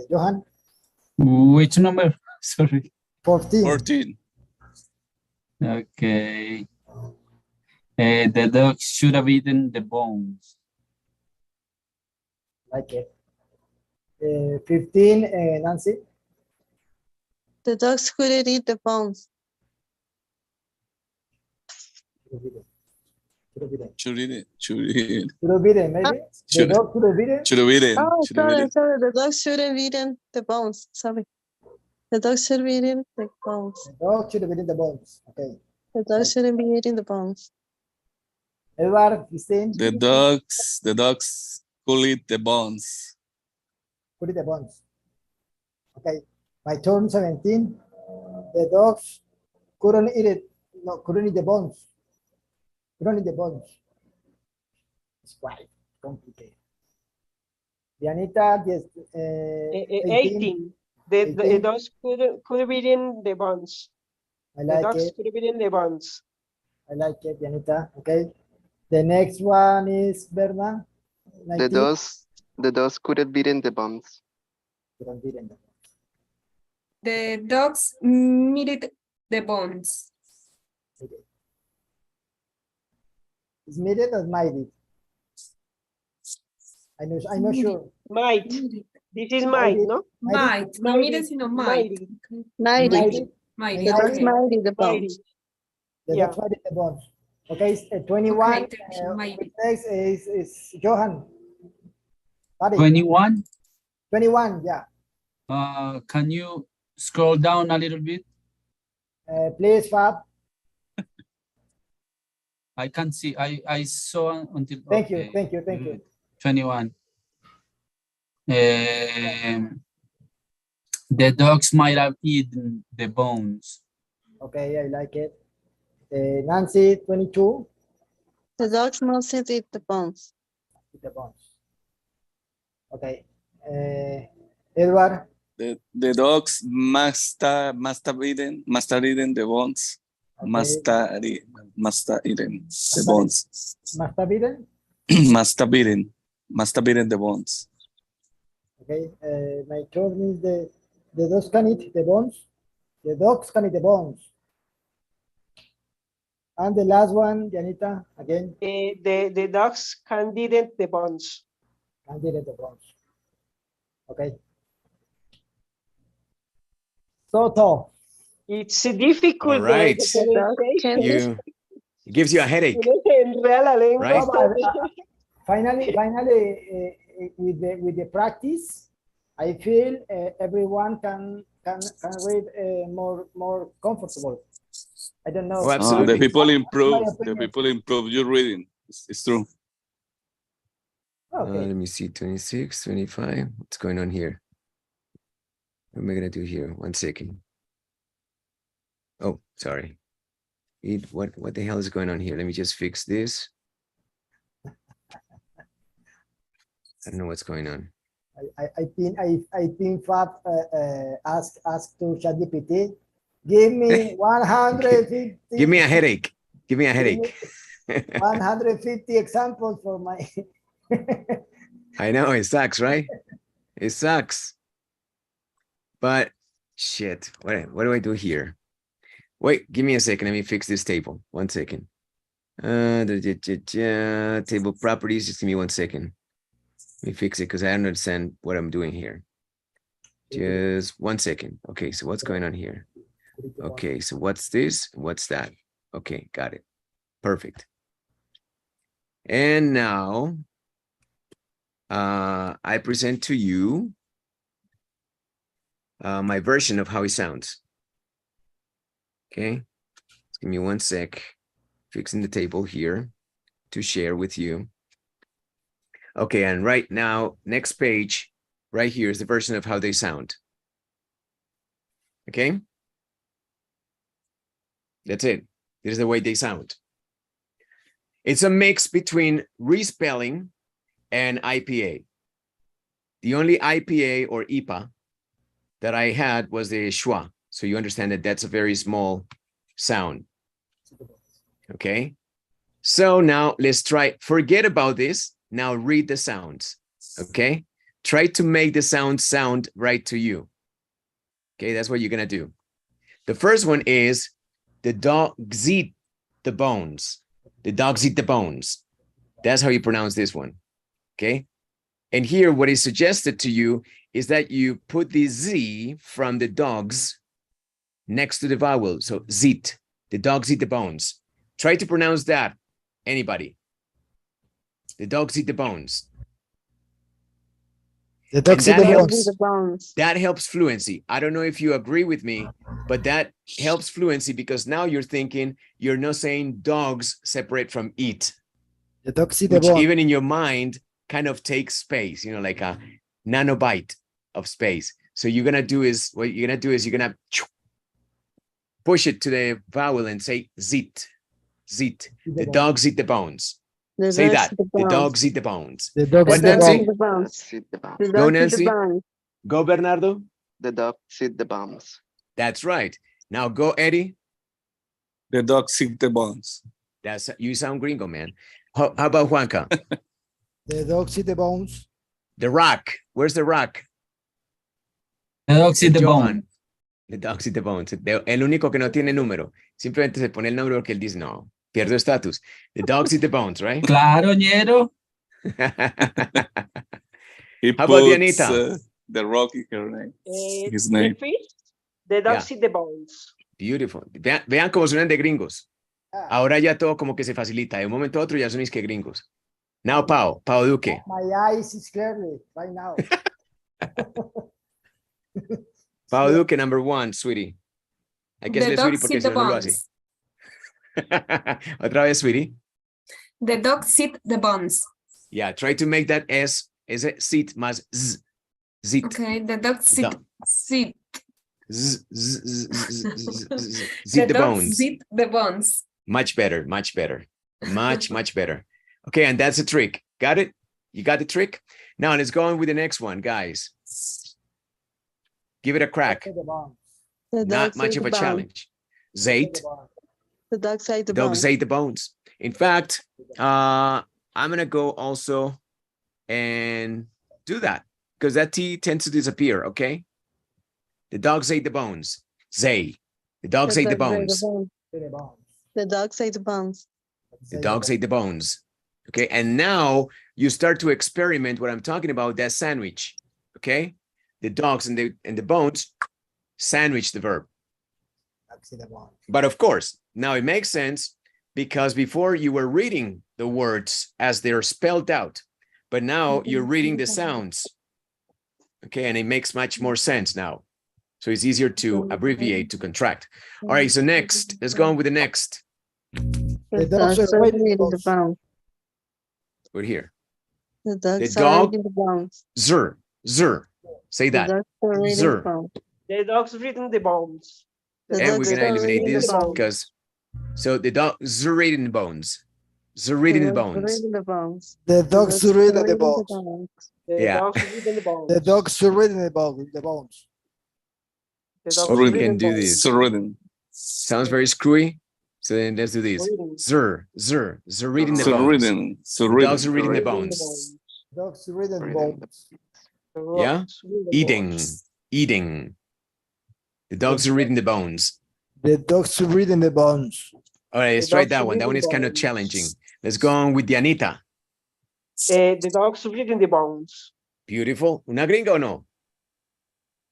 Johan. Which number? Sorry. 14. 14. Okay. The dogs should have eaten the bones. Like it. 15, Nancy. The dogs couldn't eat the bones. Should eat it. Should eat it. Maybe. Should- The dog should have eaten. Should have eaten. Oh, Should have eaten. sorry. The dogs should have eaten the bones. Sorry. The dogs should be eating the bones. The dog should have eaten the bones. Okay. The dogs shouldn't be eating the bones. Edward, 15. The dogs could eat the bones. Put it the bones. Okay. My turn, 17. The dogs couldn't eat it. No, couldn't eat the bones. Couldn't eat the bones. It's quite complicated. Dianita, yes, 18. The 18. dogs could be in the bones. I The like dogs it. could be in the bones. I like it, Dianita. Okay. The next one is Berna. 19. The dogs couldn't beat in the bombs. Couldn't eat it. The dogs meted the bones. Is needed or might it? I'm not sure. Might. This is might, no? Might. No Mighty. miren, sino might. Mighty. Mighty. Might. The dogs Okay. mighty the Mighty. bones. The Yeah. dogs might eat the bones. Okay, 21. Okay, thank you, mighty. Next is Johan. Buddy. 21. 21, yeah. Can you scroll down a little bit? Please, Fab. I can see. I saw until. Thank you, okay. thank you, thank you. 21. The dogs might have eaten the bones. Okay, I like it. Nancy, 22. The dogs mustn't eat the bones. Eat the bones. Okay. Edward. The dogs must have eaten the bones. Okay. Must have eaten the bones. Mastabiden. Must have eaten the bones. Okay. My turn is the dogs can eat the bones. The dogs can eat the bones. And the last one, Janita, again, The dogs can eat the bones. can eat the bones. Okay. So tough. It's difficult. All right. pronunciation. It gives you a headache. Uno se enreda la lengua. Right. Finally, with the practice, I feel everyone can read more comfortable. I don't know. Oh, absolutely. The people improve. My The opinion. people improve your reading. It's true. Okay. Let me see, 26, 25. What's going on here? What am I gonna do here? 1 second. Oh, sorry. What the hell is going on here? Let me just fix this. I don't know what's going on. I think Fab asked to ChatGPT, give me 150. Give me a headache. Give me a headache. 150 examples for my. I know it sucks, right? It sucks. But shit, what do I do here? Wait, give me a second. Let me fix this table. 1 second. Table properties. Just give me 1 second. Let me fix it because I don't understand what I'm doing here. Just 1 second. Okay, so what's going on here? Okay, so what's this? What's that? Okay, got it. Perfect. And now I present to you my version of how it sounds. Okay, just give me 1 sec. Fixing the table here to share with you. Okay, and right now, next page, right here is the version of how they sound. Okay? That's it. This is the way they sound. It's a mix between respelling and IPA. The only IPA or IPA that I had was the schwa. So you understand that that's a very small sound. Okay? So now let's try, forget about this. Now read the sounds, okay? Try to make the sound sound right to you. Okay, that's what you're gonna do. The first one is the dogs eat the bones. The dogs eat the bones. That's how you pronounce this one, okay? And here, what is suggested to you is that you put the Z from the dogs next to the vowel. So zit, the dogs eat the bones. Try to pronounce that, anybody. The dogs eat the bones. The dogs And eat the that bones. The bones. That helps fluency. I don't know if you agree with me, but that helps fluency because now you're thinking, you're not saying dogs separate from eat, The dogs eat the which bones. even in your mind kind of takes space, you know, like a nanobyte of space. So what you're gonna do is you're gonna push it to the vowel and say zit. Zit. The dogs eat the bones. The Say dogs that. eat the The bones. dogs eat the bones. The dogs What, eat the Nancy? eat the bones. Sit the bombs. The Go, dogs eat Nancy. the bones. Go, Bernardo. The dog sit the bombs. That's right. Now go, Eddie. The dogs eat the bones. That's you sound gringo, man. How about Juanca? The dogs eat the bones. The rock. Where's the rock? The dogs eat the Johan. bone. The dogs eat the bones. El único que no tiene número. Simplemente se pone el número porque él dice, no, pierdo estatus. The dogs eat the bones, right? Claro, ñero. He How about puts Dianita? the rock in her name. His The name. fish, the dogs eat the bones. Beautiful. Vean cómo suenan de gringos. Ahora ya todo como que se facilita. De un momento a otro ya son que gringos. Now, Pau Duque. My eyes is clearly right now. Pau Duque, number 1, sweetie. Hay que The hacerle sweetie dogs porque eat si the no, no lo hace. bones. Otra vez, sweetie. The dogs eat the bones. Yeah, try to make that S, ese sit más z. Zit. Okay, the dogs eat Dog. sit. Z, z, z, z, z, z, z, The zit the dogs bones. eat the bones. Much better, much better. Much better. Okay, and that's a trick. Got it? You got the trick? Now let's go on with the next one, guys. Give it a crack. The bones. The Not dogs much eat of the a bones. challenge. Zait. The bones. The dogs ate the Dogs bones. ate the bones. In fact, I'm gonna go also and do that because that T tends to disappear. Okay. The dogs ate the bones. Zay. The dogs ate the bones. The bones. The dogs ate the bones. The dogs ate the bones. Okay. And now you start to experiment what I'm talking about, that sandwich. Okay. The dogs and the bones sandwich the verb. Dogs eat the bones. But of course, now it makes sense because before you were reading the words as they're spelled out, but now you're reading the sounds. Okay, and it makes much more sense now. So it's easier to abbreviate, to contract. All right, so next, let's go on with the next. The dogs dogs are are eating the eating the bones. bones. We're here. The dogs dog- are eating the bones. Zur. Say The that. dogs are eating Zur. the bones. The dogs eating the bones. The And we're dogs gonna are eliminate eating the this bones. because so the dog zur eating the bones. Zur eating the The dogs are bones. eating the bones. The dogs are eating the eating bones. The Yeah. dogs eating the bones. The dogs are eating the bones. The bones. The dogs So we eating can the do bones. this. Surreading. Sounds very screwy. So then let's do this. Reading. Zur eating the bones. Surreading. Dogs are reading the Reading the bones. bones. Dogs are eating the Reading bones. The Yeah? dogs eating the Eating. bones. Eating. The dogs are reading the bones. The dogs are eating the bones. All right, let's The try dogs that are one. That one is reading kind of bones. challenging. Let's go on with Dianita. The dogs eating the bones. Beautiful. Una gringa o no?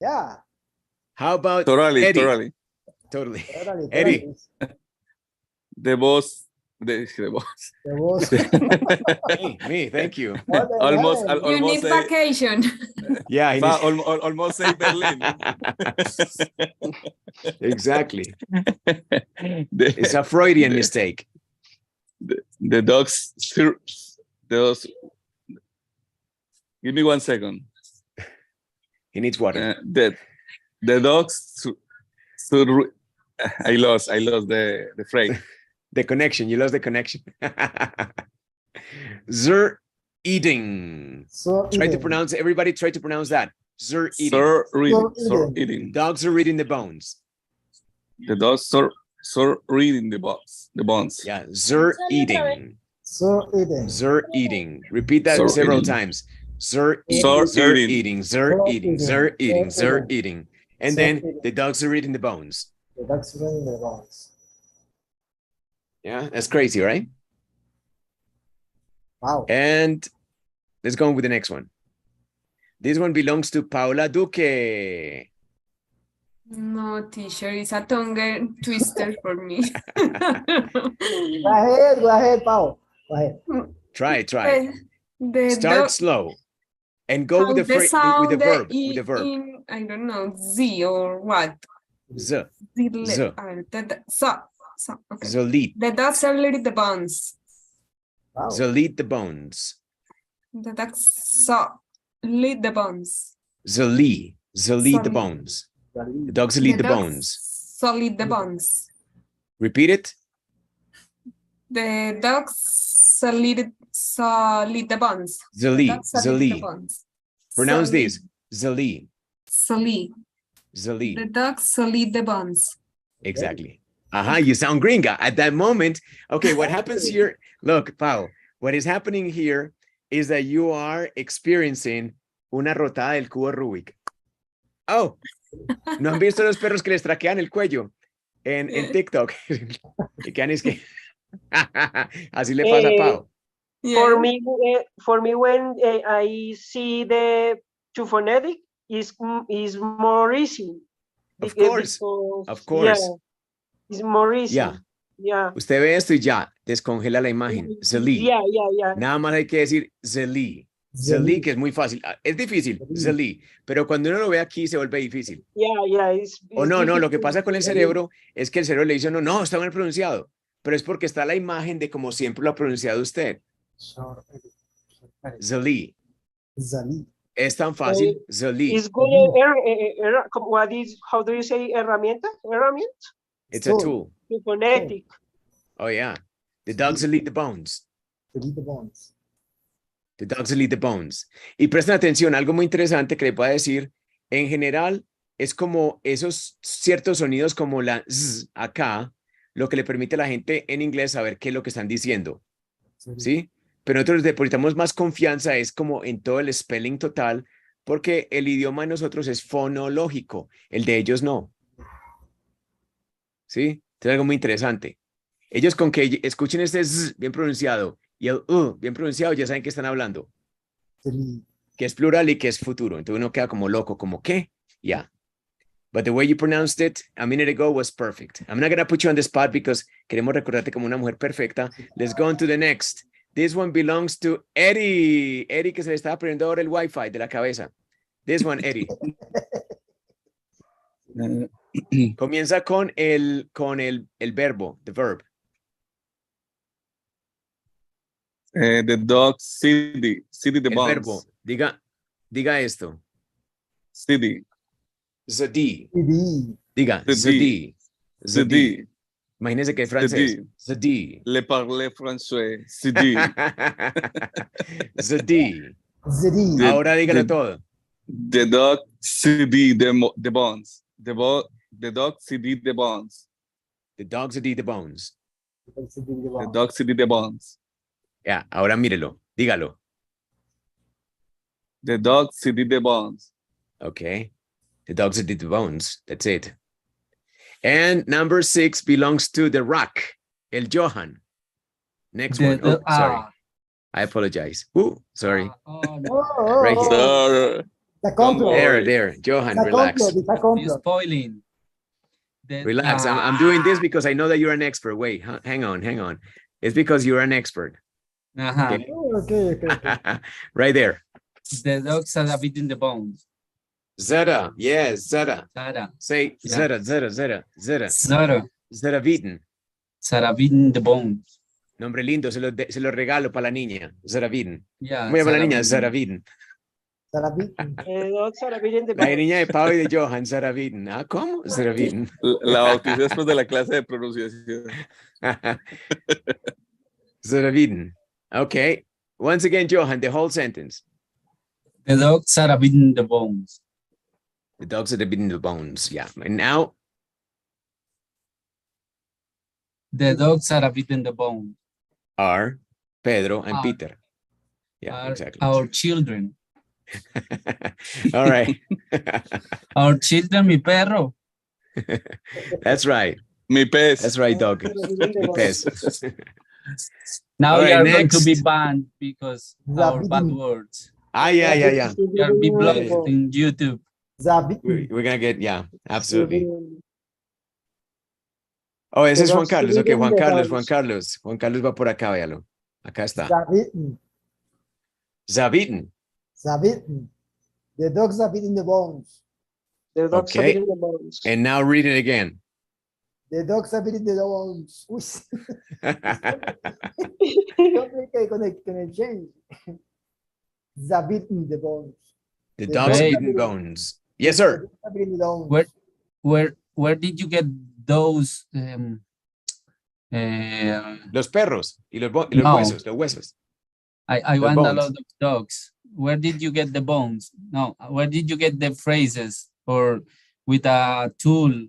Yeah. How about Totally, Eddie? totally. Totally. Totally, Eddie. totally. The boss. The boss. The boss. Me, thank you. What the Almost, hell? You need almost say, vacation. Yeah, he needs- almost say Berlin. exactly. The- It's a Freudian the- mistake. the dogs. Those. Give me 1 second. He needs water. The dogs. I lost the phrase. The connection. You lost the connection. Zur eating. So Try to eating. pronounce. Everybody try to pronounce that. Zur eating. Sir eating. Dogs are reading the bones. The dogs reading the bones. Yeah, zur eating. So eating. Zur eating. Repeat that Zur several eating. times. Zur eating. Zur Zur eating. eating. Zur eating. Zur eating. Zur eating. And Zur then eating. the dogs are eating the bones. The dogs are eating the bones. Yeah, that's crazy, right? Wow. And let's go on with the next one. This one belongs to Paula Duque. No, teacher, it's a tongue twister for me. Go ahead, Pau. Go ahead. Try. The Start dog- slow and go with how the sound with the verb. E With the verb. in, I don't know, Z or what? Z. Z. So, okay. Zolit. The dogs are eating the bones. Wow. Zolit the bones. The dogs so eat the bones. Zoli the Zoli. bones. The dogs eat the bones. solid the bones. Repeat it. The dogs solid the bones. The Zali, dogs solid the Zali. bones. Pronounce Solid. this. Zali, Solid. The Zali. dogs solid the bones. Exactly. You sound gringa at that moment. Okay, what happens here? Look, Pau, what is happening here is that you are experiencing una rotada del cubo Rubik. Oh, ¿no han visto los perros que les traquean el cuello en TikTok? Y que es que así le pasa a Pau. For me, when I see the two phonetic, is more easy. Of course. Yeah, it's more easy. Yeah. Yeah. Usted ve esto y ya descongela la imagen. Zali. Yeah. Nada más hay que decir Zali. Zali, que es muy fácil. Es difícil, Zali. Pero cuando uno lo ve aquí se vuelve difícil. Yeah. O no, lo que pasa con el cerebro es que el cerebro le dice, no, está mal pronunciado. Pero es porque está la imagen de como siempre lo ha pronunciado usted. Zali. Es tan fácil, Zali. It's good. How do you say herramienta? It's a tool. Phonetic. Oh, yeah. The dogs will eat the bones. The dogs will eat the bones. Y presten atención, algo muy interesante que les voy a decir. En general, es como esos ciertos sonidos como la Z acá, lo que le permite a la gente en inglés saber qué es lo que están diciendo. ¿Sí? Pero nosotros depositamos más confianza, es como en todo el spelling total, porque el idioma de nosotros es fonológico, el de ellos no. ¿Sí? Es algo muy interesante. Ellos con que escuchen este Z bien pronunciado y el bien pronunciado ya saben que están hablando. Que es plural y que es futuro. Entonces uno queda como loco, como ¿qué? Yeah. But the way you pronounced it a minute ago was perfect. I'm not going to put you on the spot because queremos recordarte como una mujer perfecta. Let's go on to the next. This one belongs to Eddie. Eddie que se le estaba poniendo ahora el Wi-Fi de la cabeza. This one, Eddie. Comienza con el verbo, the verb. The dog city the El bones. verbo. Diga esto. City. Zadi. Diga, Zadi. Zadi. Imagínense que es francés. Zadi. Le parle français. City. Zadi. Ahora dígalo todo. The dog city the bones. The dog city the bones. The dogs eat the bones. The dog city the bones. Ya, ahora mírelo. Dígalo. The dog city the bones. Okay. The dogs eat the bones. That's it. And number 6 belongs to the rock. El Johan. Next one. Oh, sorry. I apologize. Sorry. Right here. There. Johan, relax. You're spoiling. Relax. I'm doing this because I know that you're an expert. Wait, hang on. It's because you're an expert. Okay. Right there. The dogs are eating the bones. Zeta. Yes, Zeta. Zara. Say Yeah. Zeta. Zara. Zeta Vitten. Zara eating the bones. Nombre lindo, se lo regalo para la niña. Zeta Vitten. Yeah. ¿Cómo llama la niña? Zeta Vitten. La niña de Pau y de Johan, Zeta Vitten. ¿Cómo? Zeta Vitten. La bauticé después de la clase de pronunciación. Zeta Vitten. Okay. Once again, Johan, the whole sentence. The dogs are eating the bones. The dogs are eating the bones. Yeah. And now? The dogs are eating the bones. Are Pedro and Peter. Yeah, Are exactly. our children. All right. Our children, mi perro. That's right. Mi pez. That's right, dog. Mi pez. Now All we right, are next. going to be banned because our bad words. Yeah. We are be blocked in YouTube. We're gonna get, yeah, absolutely. Oh, ese es Juan Carlos. Okay, Juan Carlos. Juan Carlos va por acá, véalo. Acá está. Zabitten. The dogs are eating the bones. The dogs are Okay. eating the bones. And now read it again. The dogs are eating the bones. Uy. con el change. Zabitten the bones. The dogs Hey. eating bones. Yes, sir. Zabitten the bones. Where where did you get those? Los perros y los No. huesos, los huesos. I The want a lot bones. of dogs. Where did you get the bones? No, where did you get the phrases or with a tool?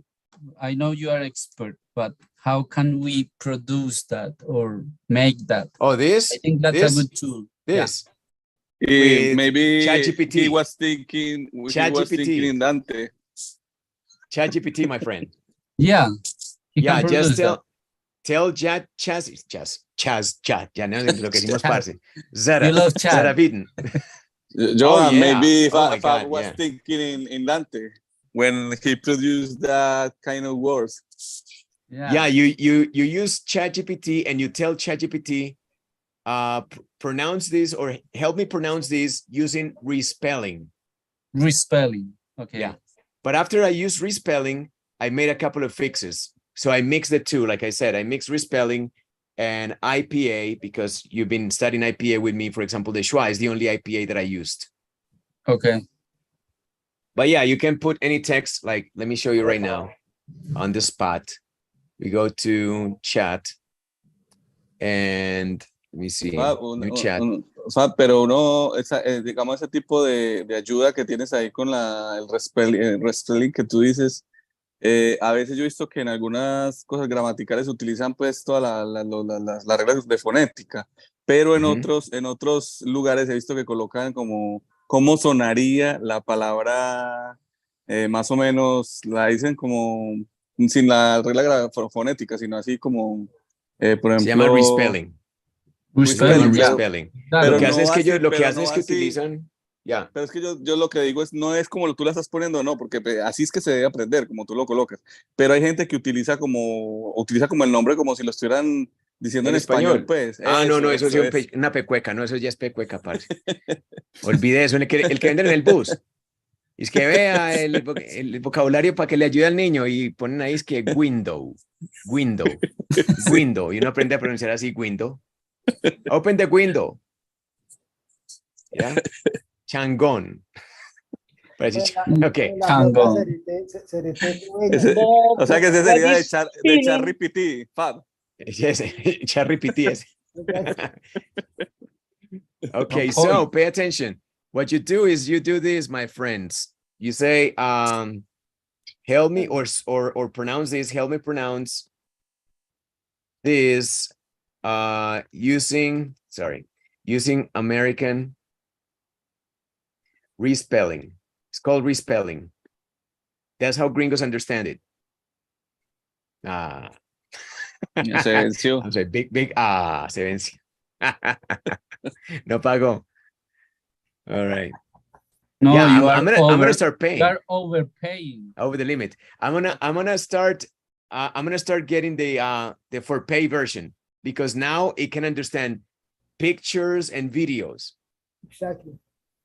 I know you are expert, but how can we produce that or make that? Oh, this? I think that's a good tool. This. Maybe ChatGPT. he was thinking in Dante. ChatGPT, my friend. Yeah. Yeah, just that. tell chat, ya no es lo que decimos, parce. You love chat. Zarabidin. Johan, yeah. maybe Oh my Fab God, was yeah. thinking in Dante when he produced that kind of words. Yeah, you use ChatGPT and you tell ChatGPT, pronounce this or help me pronounce this using respelling. Respelling. Okay. Yeah. But after I use respelling, I made a couple of fixes. So I mixed the two. Like I said, I mixed respelling and IPA because you've been studying IPA with me. For example, the schwa is the only IPA that I used. Okay. But yeah, you can put any text. Like, let me show you right now on the spot. We go to chat and let me see. New chat. Pero uno, digamos, ese tipo de ayuda que tienes ahí con el respelling que tú dices, a veces yo he visto que en algunas cosas gramaticales se utilizan pues todas las reglas de fonética, pero en otros lugares he visto que colocan como cómo sonaría la palabra, más o menos la dicen como sin la regla fonética, sino así como, por ejemplo... Se llama respelling. Respelling. Pero lo que no hace es que así, lo que pero hacen no es que así. utilizan... Ya. Pero es que yo lo que digo es, no es como tú la estás poniendo, no, porque así es que se debe aprender, como tú lo colocas. Pero hay gente que utiliza como el nombre como si lo estuvieran diciendo en español, pues. No, eso es una pecueca, no, eso ya es pecueca, parce. Olvide eso, el que venden en el bus. Es que vea el vocabulario para que le ayude al niño y ponen ahí es que window, y uno aprende a pronunciar así, window. Open the window. ¿Ya? Changón. Ok. Changón. O sea que ese sería de ChatGPT, Fab. Yes, ChatGPT ese. Okay, so pay attention. What you do is you do this, my friends. You say, help me or pronounce this, help me pronounce this using American respelling. It's called respelling. That's how gringos understand it. Se venció. I'm sorry, big, se venció. No pagó. All right. No, yeah, you I'm gonna start paying. You are overpaying. Over the limit. I'm gonna start getting the for pay version because now it can understand pictures and videos. Exactly.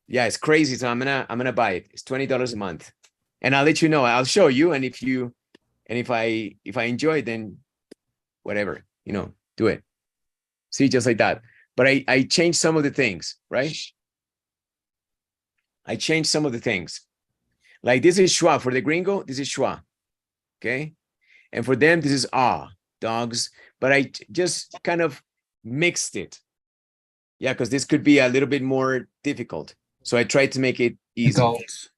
Yeah, it's crazy. So I'm gonna buy it. It's $20 a month, and I'll let you know. I'll show you, and if I enjoy it, then whatever, do it. See, just like that. But I changed some of the things, right? I changed some of the things. Like this is schwa. For the gringo, this is schwa. Okay? And for them, this is dogs. But I just kind of mixed it. Yeah, because this could be a little bit more difficult. So I tried to make it easy. Dogs.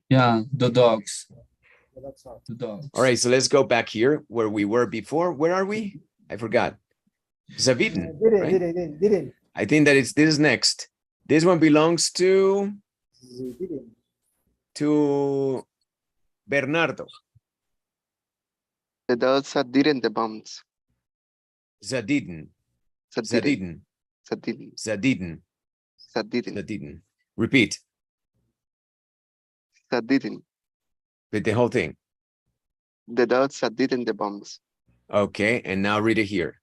Yeah, the dogs. The dogs. All right, so let's go back here where we were before. Where are we? I forgot. Zaviden. Didn't. I think that this is next. This one belongs to Bernardo. The dogs are didn't the bombs. Zadidin. Repeat. Zadidin. With the whole thing. The dogs are didn't the bombs. Okay, and now read it here.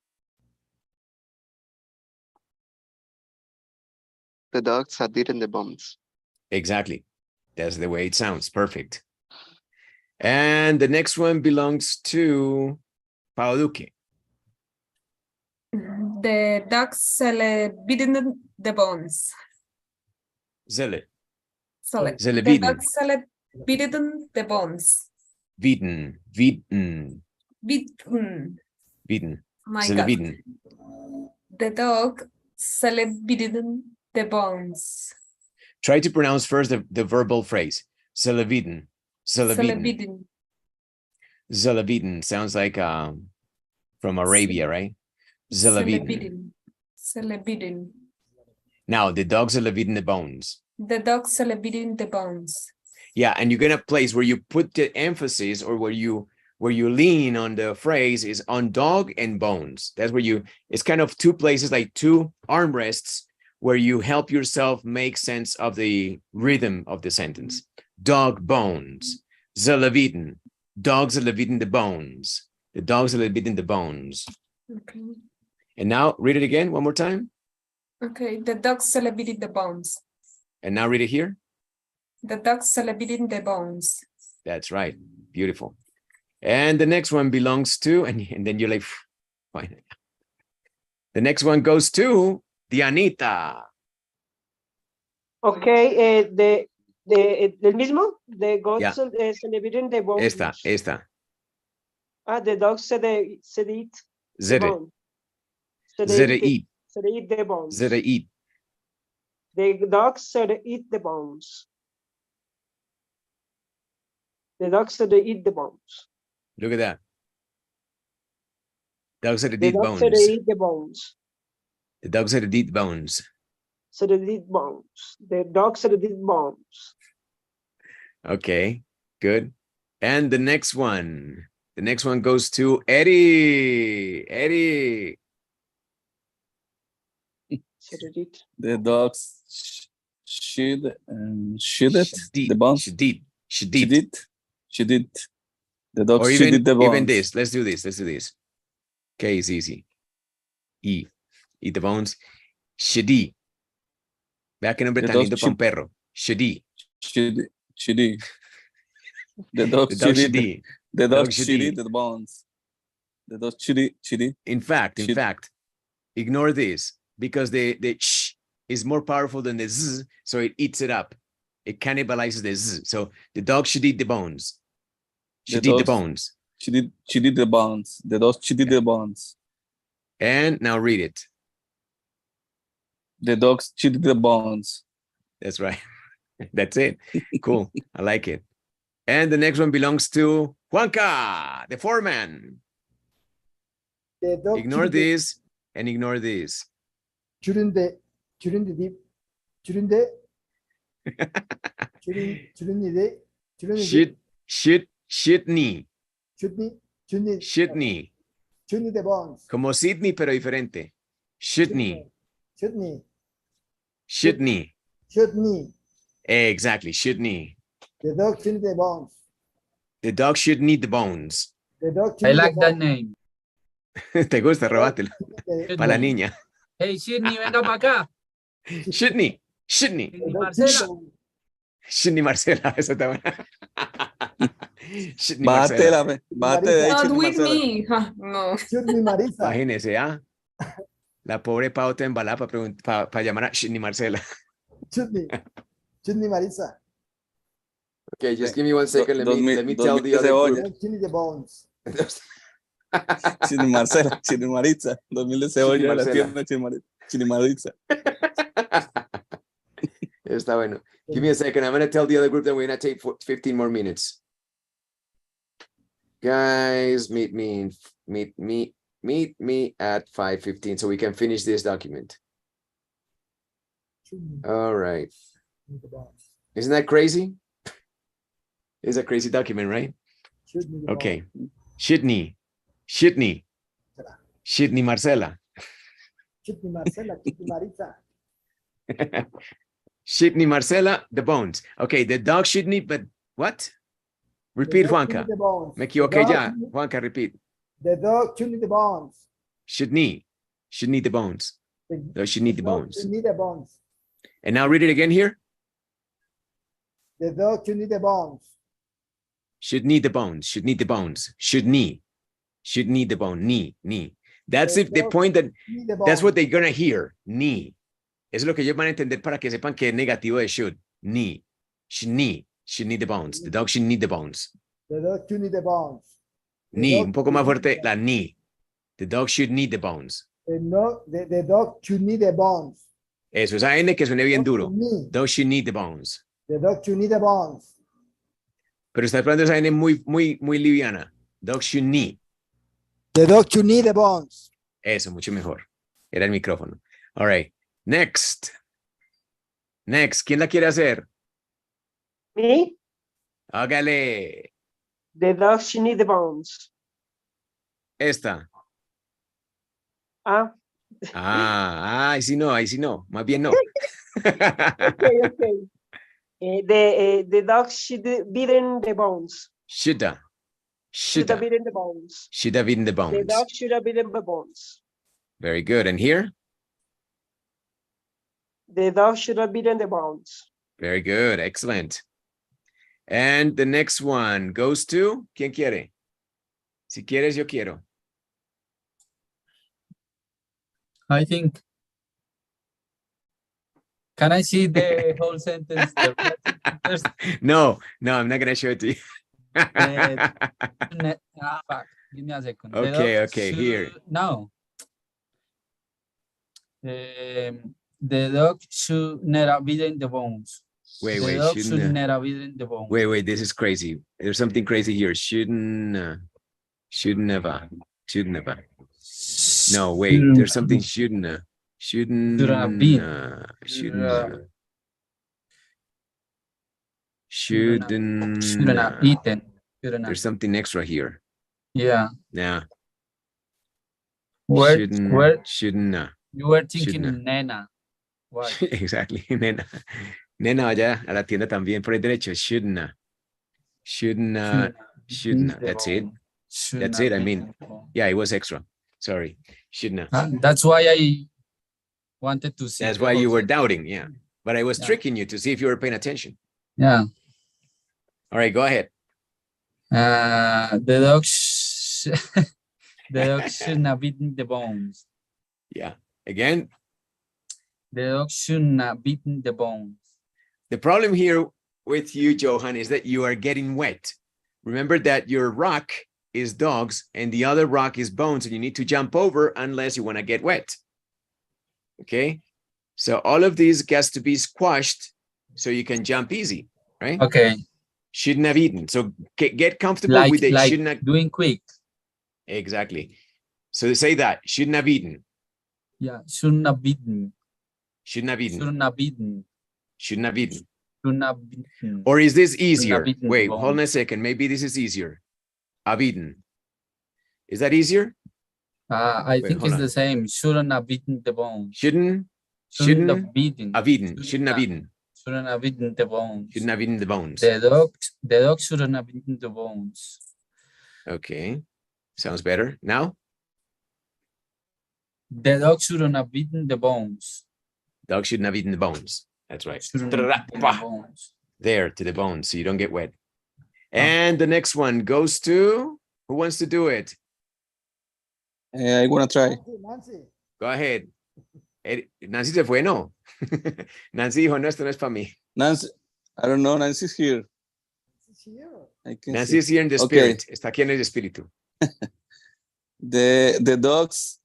The dogs are didn't the bombs. Exactly. That's the way it sounds. Perfect. And the next one belongs to Paoluque. The dogs celebrated the bones. Zele. The Zelebiden. dogs celebrated the bones. Wieden. Wieden. Wieden. My Soll God. wieden. The dog celebrated the bones. Try to pronounce first the verbal phrase. Soll wieden. Soll wieden. Celebrated. Soll wieden sounds like from Arabia, right? Soll wieden. Celebrated. Now the dog soll wieden the bones. The dog celebrated the bones. Yeah, and you're gonna place where you put the emphasis or where you lean on the phrase is on dog and bones. That's where it's kind of two places, like two armrests where you help yourself make sense of the rhythm of the sentence. Dog bones. Soll wieden. Dogs soll wieden the bones. The dogs soll wieden the bones. Okay. And now read it again one more time. Okay. The dog celebrated the bones. And now read it here. The dog celebrated the bones. That's right. Beautiful. And the next one belongs to, and then you're like, fine. The next one goes to Dianita. Okay, del mismo, the goat Yeah. celebrating the bones. Esta. The dog said eat the Zere. bone. Zere eat. Said eat the bones. Zere eat. The dog said eat the bones. The dog said eat the bones. Look at that. Dog said The eat dog bones. said eat the bones. The dog said eat bones. Said eat bones. The dog said eat bones. Okay, good. And the next one. The next one goes to Eddie. Eddie. Said eat. The dogs shit the bones. She did. The dog Or shit the bones. even this. Let's do this. Okay, it's easy. Eat the bones. Shidi. Vea que nombre The tan dog lindo para un perro. Shidi. Shitty. The dog Shidi. The dog shitty. shitty the bones. The dog shitty. In fact, Shit. ignore this because the sh is more powerful than the z, so it eats it up. It cannibalizes the z. So the dog should eat the bones. Should eat the bones. She did the bones. The dog shitty the bones. And now read it. The dogs shitty the bones. That's right. That's it. Cool. I like it. And the next one belongs to Juanca, the foreman. The dog Ignore this and ignore this. Shouldn't the Shitney. the bones. Como Sydney, pero diferente. Shitney. Exactly. Shitney. The dog shouldn't the bones. The dog should need the bones. The dog I like that name. ¿Te gusta? Robátelo. Para la niña. Hey, Sydney, venga para acá. Shitney. Marcela. Shitney Marcela. Esa está buena. Shitney Marcela. Bate de ahí, Not Shitney with Marcela. me. No. Shouldn't Marisa. Imagínese, ¿ah? La pobre Pau te embalaba para llamar a Shitney Marcela. Shouldn't Marisa. Okay, just give me 1 second. Let me tell the other group. Shouldn't the bones. Shitney Marcela, Shitney Maritza. 2000 de cebolla, la Marcela. tierna Shitney Maritza. Está bueno. Give me a second. I'm going to tell the other group that we're going to take 15 more minutes. Guys, meet me at 5:15 so we can finish this document. All right. Isn't that crazy? It's a crazy document, right? Okay. Shitney Marcela. Shouldn't Marcela, shouldn't Marisa. Shitney Marcela, the bones. Okay, the dog shitney, but what? Repeat, Juanca. Me equivoqué ya. Juanca, repeat. The dog shouldn't the bones. Should need the bones. No, should need the bones. Should need the bones. And now read it again here. The dog should need the bones. Should need the bones. Should need the bones. Should need the bone. Knee. That's if the point that that's what they're gonna hear. Knee. Eso es lo que ellos van a entender para que sepan que es negativo de should. Knee. Should need the bones. The dog should need the bones. The dog should need the bones. Ni, un poco más fuerte la ni. The dog should need the bones. The dog should need the bones. Eso, esa N que suene bien duro. Ni. Dog should need the bones. The dog should need the bones. Pero está hablando esa N muy liviana. Dog should need. The dog should need the bones. Eso, mucho mejor. Era el micrófono. All right. Next. Next. ¿Quién la quiere hacer? Me? Hágale. The dog should need the bones. Esta. Ah, Ahí sí no. Más bien no. okay. The dog should be in the bones. Shoulda. Should have been in the bones. Should have been the The bones. dog should have been in the bones. Very good. And here? The dog should have been in the bones. Very good. Excellent. And the next one goes to, ¿quién quiere? Si quieres, yo quiero. I think. Can I see the whole sentence? No, I'm not going to show it to you. Fuck. Give me a second. Okay, here. No. The dog should never be in the bones. Wait, The dog shouldn't. should never be in the bones. Wait, this is crazy. There's something crazy here. Shouldn't never. No, wait, there's something shouldn't have been. Shouldn't have eaten. There's something extra here. Yeah. Yeah. Where Shouldn't. you were thinking Shouldn't. Nena. Why? Exactly, nena. Nena, vaya a la tienda también por el derecho. Shouldn't. That's it. That's it. I mean, yeah, it was extra. Sorry. Shouldn't. That's why I wanted to see. That's the why you whole were sentence. doubting. Yeah. But I was Yeah. tricking you to see if you were paying attention. Yeah. All right, go ahead. The dog the dog shouldn't have eaten the bones. Yeah. Again, The dog shouldn't have eaten the bones. the problem here with you, Johan, is that you are getting wet. Remember that your rock is dogs and the other rock is bones, and you need to jump over unless you want to get wet. Okay. So all of these gets to be squashed so you can jump easy, right? Okay. Shouldn't have eaten. So get comfortable Like, with it. like Shouldn't have. doing quick. Exactly. So say that. Shouldn't have eaten. Yeah. Shouldn't have eaten. Shouldn't have eaten. Shouldn't have eaten. Shouldn't have eaten. Shouldn't have eaten. Or is this easier? eaten Wait, the hold on a second. Maybe this is easier. Have eaten. Is that easier? I Wait, think hold it's on. the same. Shouldn't have eaten the bones. Shouldn't Shouldn't have eaten. have eaten. Shouldn't have eaten. Shouldn't have eaten the bones. Shouldn't have eaten the bones. The dog shouldn't have eaten the bones. Okay. Sounds better. Now, The dog shouldn't have eaten the bones. dog shouldn't have eaten the bones. That's right. Shouldn't have eaten the bones. There to the bones so you don't get wet. And the next one goes to, who wants to do it? I want to try. Nancy. Go ahead. Nancy se fue, no. Nancy dijo, no, esto no es para mí. Nancy, I don't know. Nancy's here. It's here. I can Nancy see. is here in the Okay. spirit. Está aquí en el espíritu. The dogs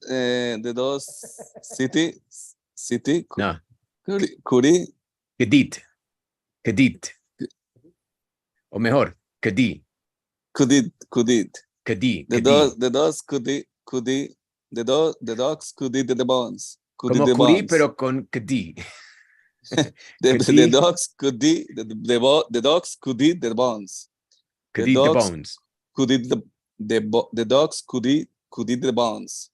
city No. Curi Kedit. O mejor, Kedi. Kudit Kedi. the dogs could eat the bones. Could eat Como the Kuri, bones. pero con Kedi. The dogs could eat the dogs could eat the bones. Kedi the dogs bones. Could eat the dogs could eat the bones.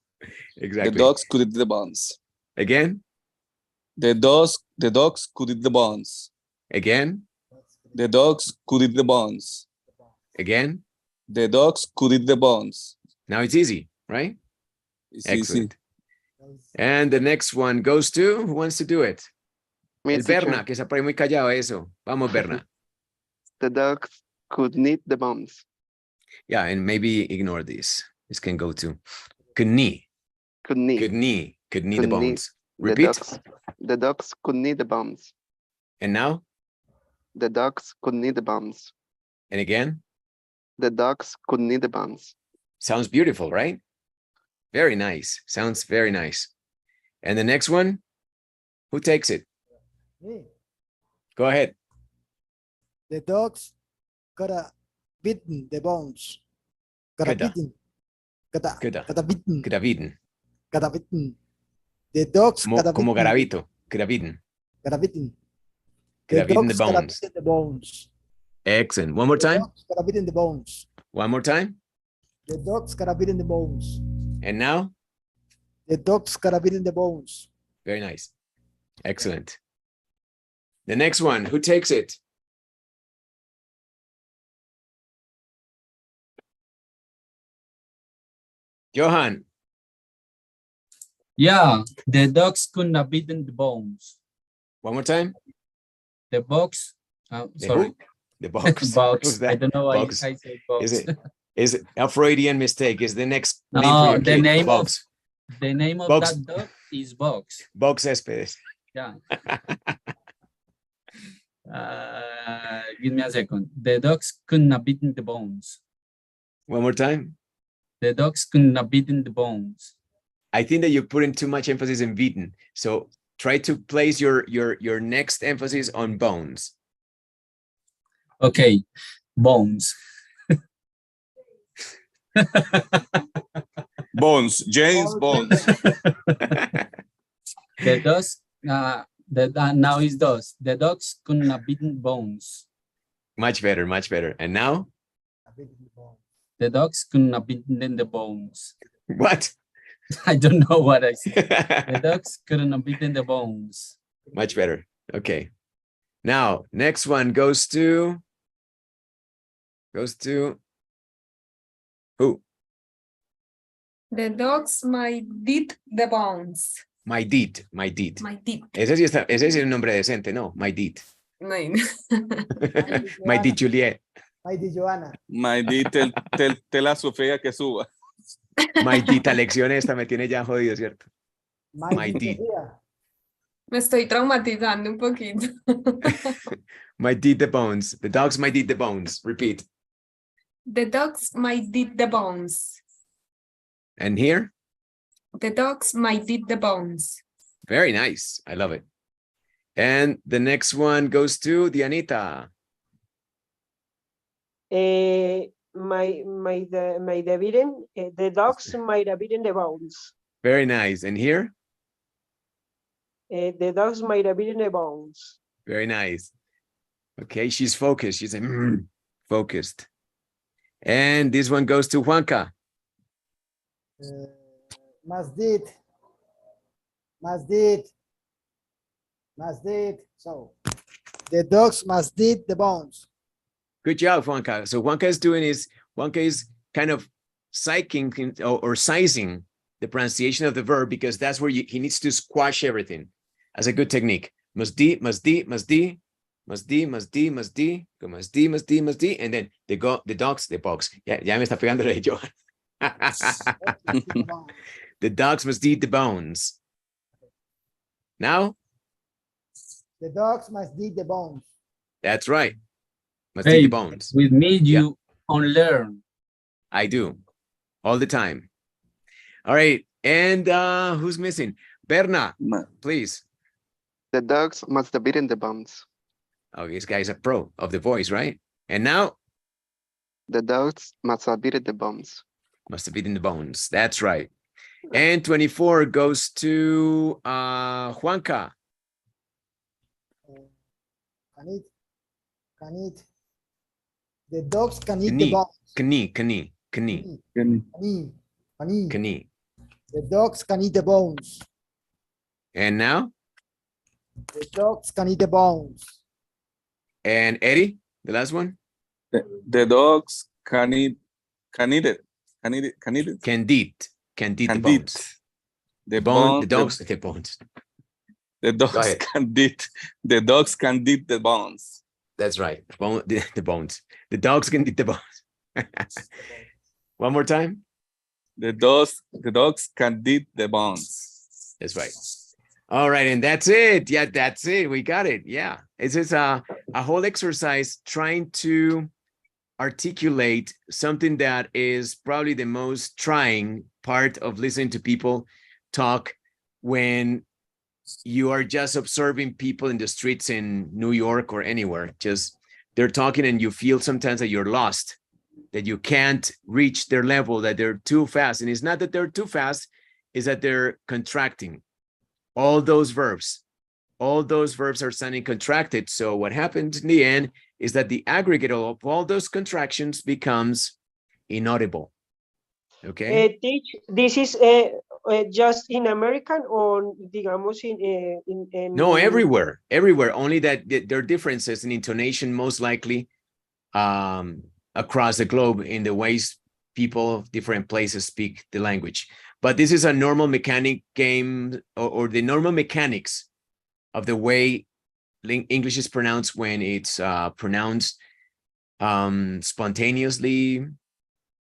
Exactly. The dogs could eat the bones. Again. The dogs could eat the bones. Again. The dogs could eat the bones. Again. The dogs could eat the bones. Now it's easy, right? It's easy. Excellent. And the next one goes to, who wants to do it? Me, El teacher. Berna, que está por ahí muy callado eso. Vamos, Berna. The dogs could need the bones. Yeah, and maybe ignore this. This can go to Kni. Could need. Kni the Could need. bones. The Repeat. dogs could need the bones. And now, The dogs could need the bones. and again. the dogs could eat the bones. Sounds beautiful, right? Very nice. Sounds very nice. And the next one, who takes it? Me. Go ahead. The dogs gotta beaten the bones. Gotta Gotta. beaten. Gotta beaten. Graviden. Gotta beaten. The dogs gotta Como beaten. garavito. Graviden. Gotta beaten. The Graviden the dogs gotta bones. beaten the bones. Excellent. One more The time. dogs gotta beaten the bones. One more time. The dogs gotta beaten the bones. And now, The dogs gotta beaten the bones. very nice. Excellent. The next one, who takes it? Johan. Yeah, the dogs couldn't have beaten the bones. One more time. The box, The sorry, who? The box. box. Who's that? I don't know why Box. I say box. Is it a Freudian mistake? Is the next name for No, your the kid? name of Box. the name of Box. that dog is Box. Box Céspedes. Yeah. Give me a second. The dogs couldn't have beaten the bones. One more time. The dogs couldn't have beaten the bones. I think that you're putting too much emphasis in beaten. So try to place your next emphasis on bones. Okay, bones. Bones, James Bones. The dogs, now is dogs. The dogs couldn't have beaten bones. Much better, much better. And now? The dogs couldn't have beaten the bones. What? I don't know what I said. The dogs couldn't have beaten the bones. Much better. Okay. Now, next one goes to who? The dogs might eat the bones. My deed, my deed. My deed. Ese sí está, ese sí es un nombre decente, ¿no? My deed. No. My deed Juliet. My dear Joanna. My D, tell a Sofía que suba. My deed, la lección esta me tiene ya jodido, ¿cierto? My dear deed. Sofía. Me estoy traumatizando un poquito. My deed the bones. The dogs might eat the bones. Repeat. The dogs might eat the bones. And here? The dogs might eat the bones. Very nice. I love it. And the next one goes to Dianita. The dogs might have eaten the bones. Very nice. And here? The dogs might have eaten the bones. Very nice. Okay, she's focused. She's focused. And this one goes to Juanca. Must did. So the dogs must eat the bones. Good job, Juanca. So Juanca is kind of psyching or sizing the pronunciation of the verb because that's where he needs to squash everything. As a good technique. Must D, and then the dogs, the box. Ya me está pegando la de Johan. The dogs must eat the bones. Now? The dogs must eat the bones. That's right. Must eat the bones. With me, you unlearn. I do. All the time. All right. And who's missing? Berna, please. The dogs must have eaten the bones. Oh, this guy's a pro of the voice, right? And now? The dogs must have eaten the bones. Must have eaten the bones. That's right. And 24 goes to Juanca. Can eat. The dogs can eat the bones. Kani. The dogs can eat the bones. And now? The dogs can eat the bones. And Eddie, the last one? The dogs can eat it. Can eat the bones. The dogs. The dogs can eat the bones. That's right. The bones. The dogs can eat the bones. One more time. The dogs can eat the bones. That's right. All right, and that's it. Yeah, that's it. We got it. Yeah, it's just a whole exercise trying to articulate something that is probably the most trying part of listening to people talk when you are just observing people in the streets in New York or anywhere. Just they're talking and you feel sometimes that you're lost, that you can't reach their level, that they're too fast. And it's not that they're too fast, it's that they're contracting. All those verbs are sounding contracted. So what happens in the end is that the aggregate of all those contractions becomes inaudible. Okay. This is just in American or digamos in No, everywhere. Only that there are differences in intonation, most likely across the globe in the ways people of different places speak the language. But this is a normal mechanic game or the normal mechanics of the way English is pronounced when it's pronounced spontaneously,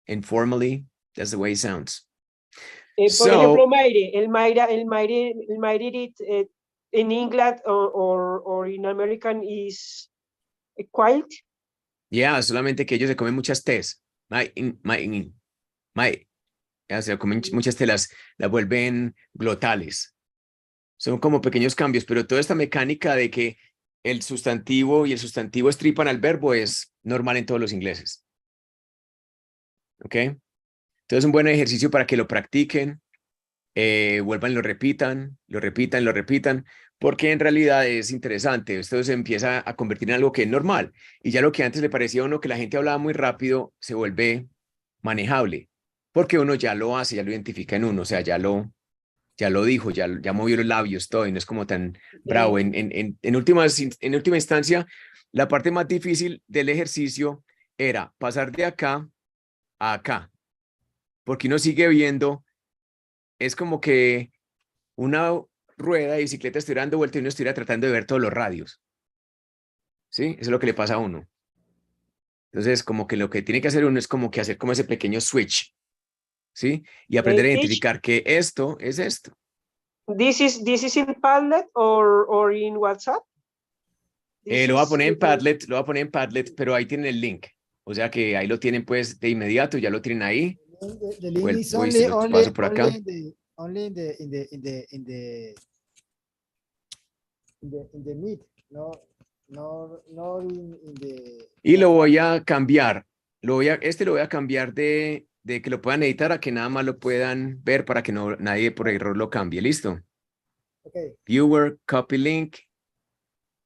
informally. That's the way it sounds. Por ejemplo, Mayre in English or in American is quiet. Yeah, solamente que ellos se comen muchas tes. Ya se comen muchas telas, las vuelven glotales. Son como pequeños cambios, pero toda esta mecánica de que el sustantivo y el sustantivo estripan al verbo es normal en todos los ingleses. ¿Ok? Entonces, un buen ejercicio para que lo practiquen, vuelvan y lo repitan, porque en realidad es interesante. Esto se empieza a convertir en algo que es normal. Y ya lo que antes le parecía a uno que la gente hablaba muy rápido, se vuelve manejable, porque uno ya lo hace, ya lo identifica en uno, o sea, ya lo dijo, ya movió los labios, todo, y no es como tan bravo. En última instancia, la parte más difícil del ejercicio era pasar de acá a acá, porque uno sigue viendo, es como que una rueda de bicicleta estuviera dando vuelta y uno estuviera tratando de ver todos los radios. ¿Sí? Eso es lo que le pasa a uno. Entonces, como que lo que tiene que hacer uno es como que hacer como ese pequeño switch, ¿sí? Y aprender a identificar que esto es esto. This is in Padlet or in WhatsApp? Lo voy a poner en Padlet, pero ahí tienen el link. O sea que ahí lo tienen pues de inmediato, ya lo tienen ahí. The link is only in the meet, no in the. Y lo voy a cambiar. Lo voy a cambiar de que lo puedan editar a que nada más lo puedan ver para que nadie por error lo cambie. ¿Listo? Okay. Viewer, copy link.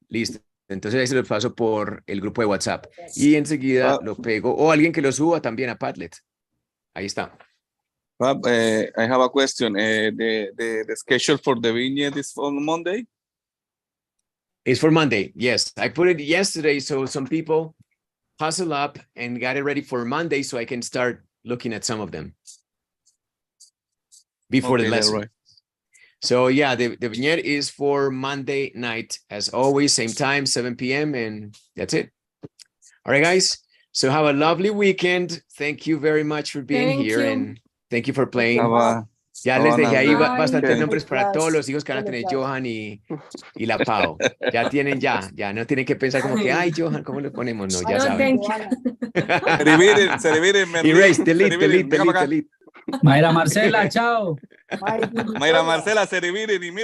Listo. Entonces ahí se lo paso por el grupo de WhatsApp. Y enseguida lo pego. O alguien que lo suba también a Padlet. Ahí está. I have a question. The schedule for the vignette is on Monday? It's for Monday. Yes. I put it yesterday so some people hustle up and got it ready for Monday so I can start looking at some of them before the lesson. Right. So yeah, the vignette is for Monday night, as always, same time, 7 p.m. and that's it. All right, guys. So have a lovely weekend. Thank you very much for being here and thank you for playing. Ya les dejé ahí bastantes nombres para todos los hijos que van a tener Johan y la Pau. Ya tienen ya no tienen que pensar como que, ay, Johan, ¿cómo le ponemos? No, ya saben. Se dividen. Erase, delete. Mayra Marcela, chao. Mayra Marcela, se dividen y